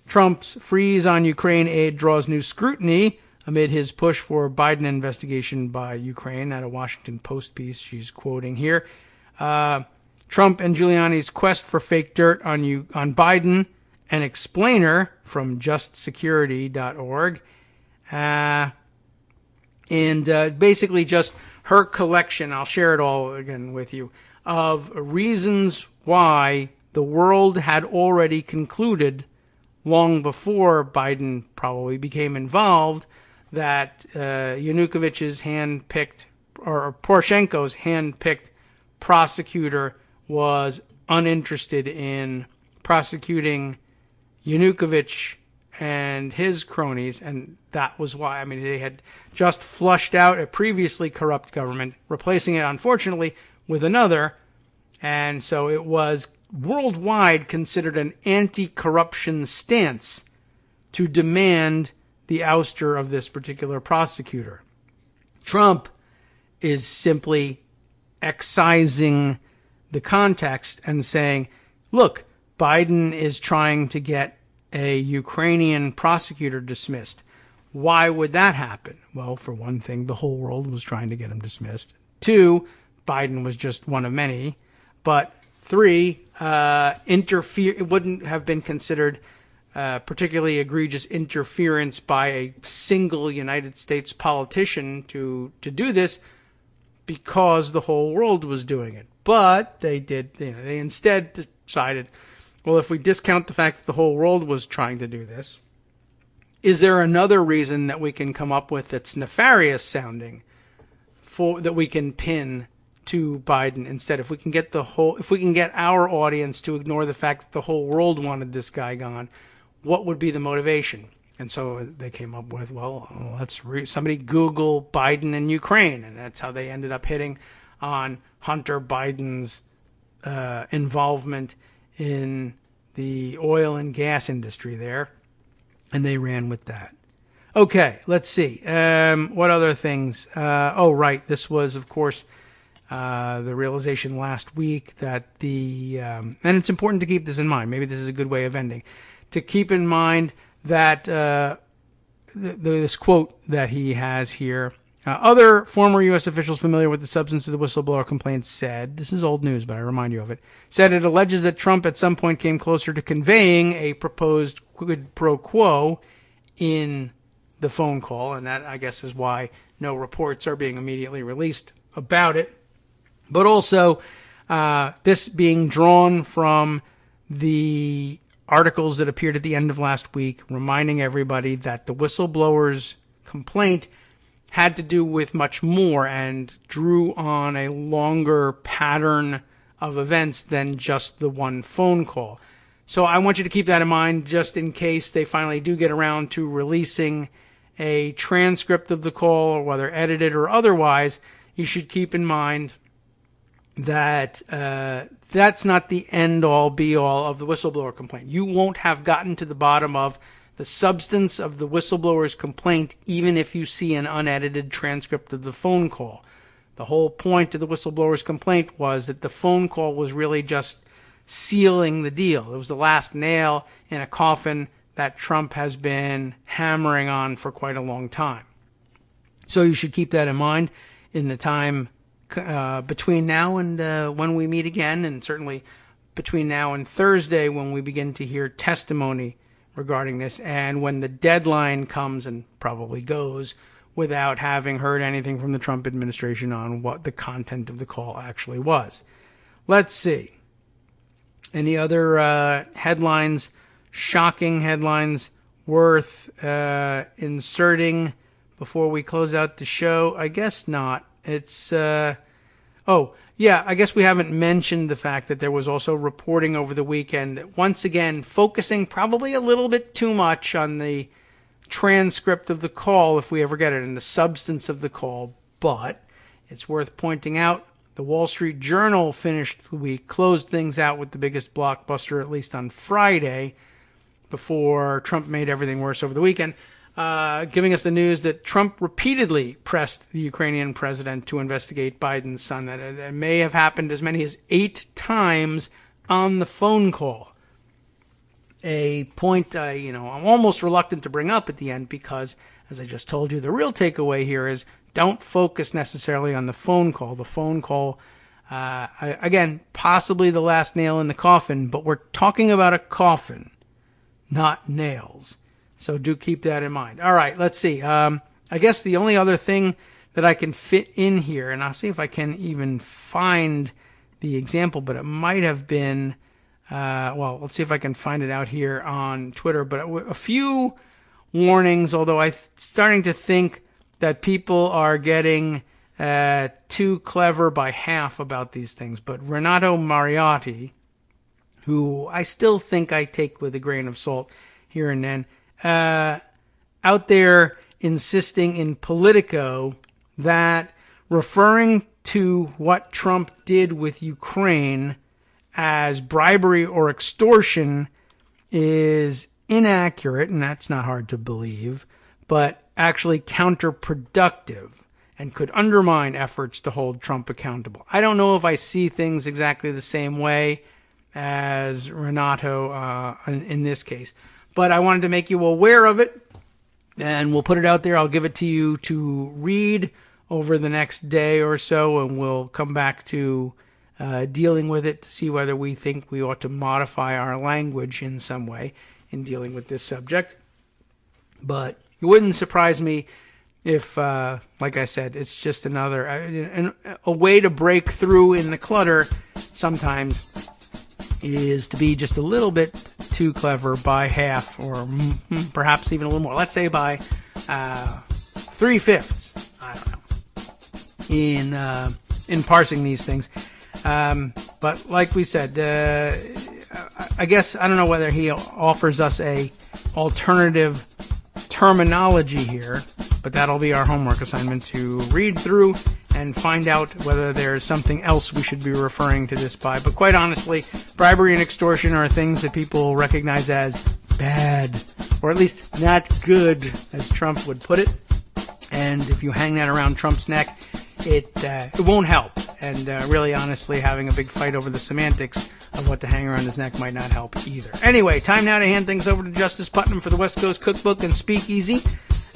C: Trump's freeze on Ukraine aid draws new scrutiny amid his push for Biden investigation by Ukraine. At a Washington Post piece she's quoting here. Trump and Giuliani's quest for fake dirt on Biden, an explainer from justsecurity.org. And basically just her collection, I'll share it all again with you, of reasons why the world had already concluded long before Biden probably became involved that Yanukovych's hand-picked, or Poroshenko's hand-picked prosecutor was uninterested in prosecuting Yanukovych and his cronies, and that was why. I mean, they had just flushed out a previously corrupt government, replacing it, unfortunately, with another, and so it was worldwide considered an anti-corruption stance to demand the ouster of this particular prosecutor. Trump is simply excising the context and saying, look, Biden is trying to get a Ukrainian prosecutor dismissed. Why would that happen? Well, for one thing, the whole world was trying to get him dismissed. 2, Biden was just one of many. But 3, it wouldn't have been considered particularly egregious interference by a single United States politician to do this because the whole world was doing it. But they did, they instead decided, well, if we discount the fact that the whole world was trying to do this, is there another reason that we can come up with that's nefarious sounding that we can pin to Biden instead? If we can get our audience to ignore the fact that the whole world wanted this guy gone, what would be the motivation? And so they came up with, somebody Google Biden and Ukraine, and that's how they ended up hitting on Hunter Biden's involvement in the oil and gas industry there, and they ran with that. Okay, let's see. What other things? This was, of course, the realization last week that and it's important to keep this in mind. Maybe this is a good way of ending. To keep in mind that this quote that he has here, other former U.S. officials familiar with the substance of the whistleblower complaint said, this is old news, but I remind you of it, said it alleges that Trump at some point came closer to conveying a proposed quid pro quo in the phone call, and that, I guess, is why no reports are being immediately released about it. But also, this being drawn from the articles that appeared at the end of last week, reminding everybody that the whistleblower's complaint had to do with much more and drew on a longer pattern of events than just the one phone call. So I want you to keep that in mind just in case they finally do get around to releasing a transcript of the call, or whether edited or otherwise. You should keep in mind that that's not the end-all, be-all of the whistleblower complaint. You won't have gotten to the bottom of the substance of the whistleblower's complaint even if you see an unedited transcript of the phone call. The whole point of the whistleblower's complaint was that the phone call was really just sealing the deal. It was the last nail in a coffin that Trump has been hammering on for quite a long time. So you should keep that in mind in the time between now and when we meet again, and certainly between now and Thursday when we begin to hear testimony regarding this, and when the deadline comes and probably goes without having heard anything from the Trump administration on what the content of the call actually was. Let's see. Any other headlines, shocking headlines worth inserting before we close out the show? I guess not. It's, I guess we haven't mentioned the fact that there was also reporting over the weekend that, once again, focusing probably a little bit too much on the transcript of the call, if we ever get it, and the substance of the call. But it's worth pointing out, the Wall Street Journal finished the week, closed things out with the biggest blockbuster, at least on Friday, before Trump made everything worse over the weekend, giving us the news that Trump repeatedly pressed the Ukrainian president to investigate Biden's son. That it may have happened as many as 8 times on the phone call. A point, I'm almost reluctant to bring up at the end because, as I just told you, the real takeaway here is don't focus necessarily on the phone call. The phone call, again, possibly the last nail in the coffin, but we're talking about a coffin, not nails. So do keep that in mind. All right, let's see. I guess the only other thing that I can fit in here, and I'll see if I can even find the example, but it might have been, let's see if I can find it out here on Twitter. But a few warnings, although I'm starting to think that people are getting too clever by half about these things. But Renato Mariotti, who I still think I take with a grain of salt here and then, out there insisting in Politico that referring to what Trump did with Ukraine as bribery or extortion is inaccurate, and that's not hard to believe, but actually counterproductive and could undermine efforts to hold Trump accountable. I don't know if I see things exactly the same way as Renato in this case, but I wanted to make you aware of it, and we'll put it out there. I'll give it to you to read over the next day or so, and we'll come back to dealing with it to see whether we think we ought to modify our language in some way in dealing with this subject. But it wouldn't surprise me if, like I said, it's just another a way to break through in the clutter sometimes is to be just a little bit too clever by half, or perhaps even a little more. Let's say by 3/5. I don't know. In parsing these things. But like we said, I guess I don't know whether he offers us a alternative terminology here, but that'll be our homework assignment to read through and find out whether there's something else we should be referring to this by. But quite honestly, bribery and extortion are things that people recognize as bad, or at least not good, as Trump would put it. And if you hang that around Trump's neck, it won't help. And really, honestly, having a big fight over the semantics of what to hang around his neck might not help either. Anyway, time now to hand things over to Justice Putnam for the West Coast Cookbook and Speakeasy.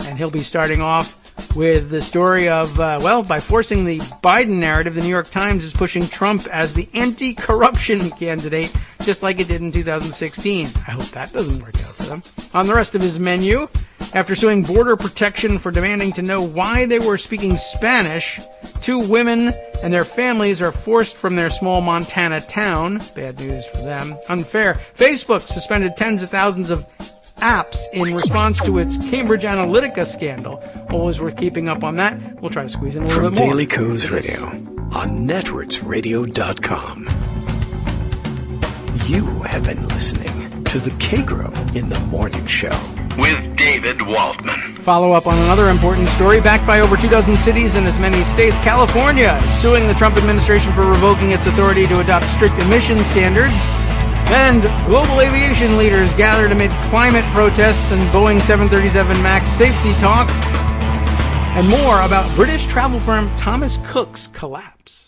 C: And he'll be starting off with the story of, by forcing the Biden narrative, the New York Times is pushing Trump as the anti-corruption candidate, just like it did in 2016. I hope that doesn't work out for them. On the rest of his menu, after suing Border Protection for demanding to know why they were speaking Spanish, 2 women and their families are forced from their small Montana town. Bad news for them. Unfair. Facebook suspended tens of thousands of apps in response to its Cambridge Analytica scandal. Always worth keeping up on that. We'll try to squeeze in a little
A: From
C: bit more.
A: Daily Coast Radio on netrootsradio.com. You have been listening to the Kagro in the Morning Show
B: with David Waldman.
C: Follow up on another important story. Backed by over 24 cities in as many states, California is suing the Trump administration for revoking its authority to adopt strict emission standards. And global aviation leaders gathered amid climate protests and Boeing 737 MAX safety talks. And more about British travel firm Thomas Cook's collapse.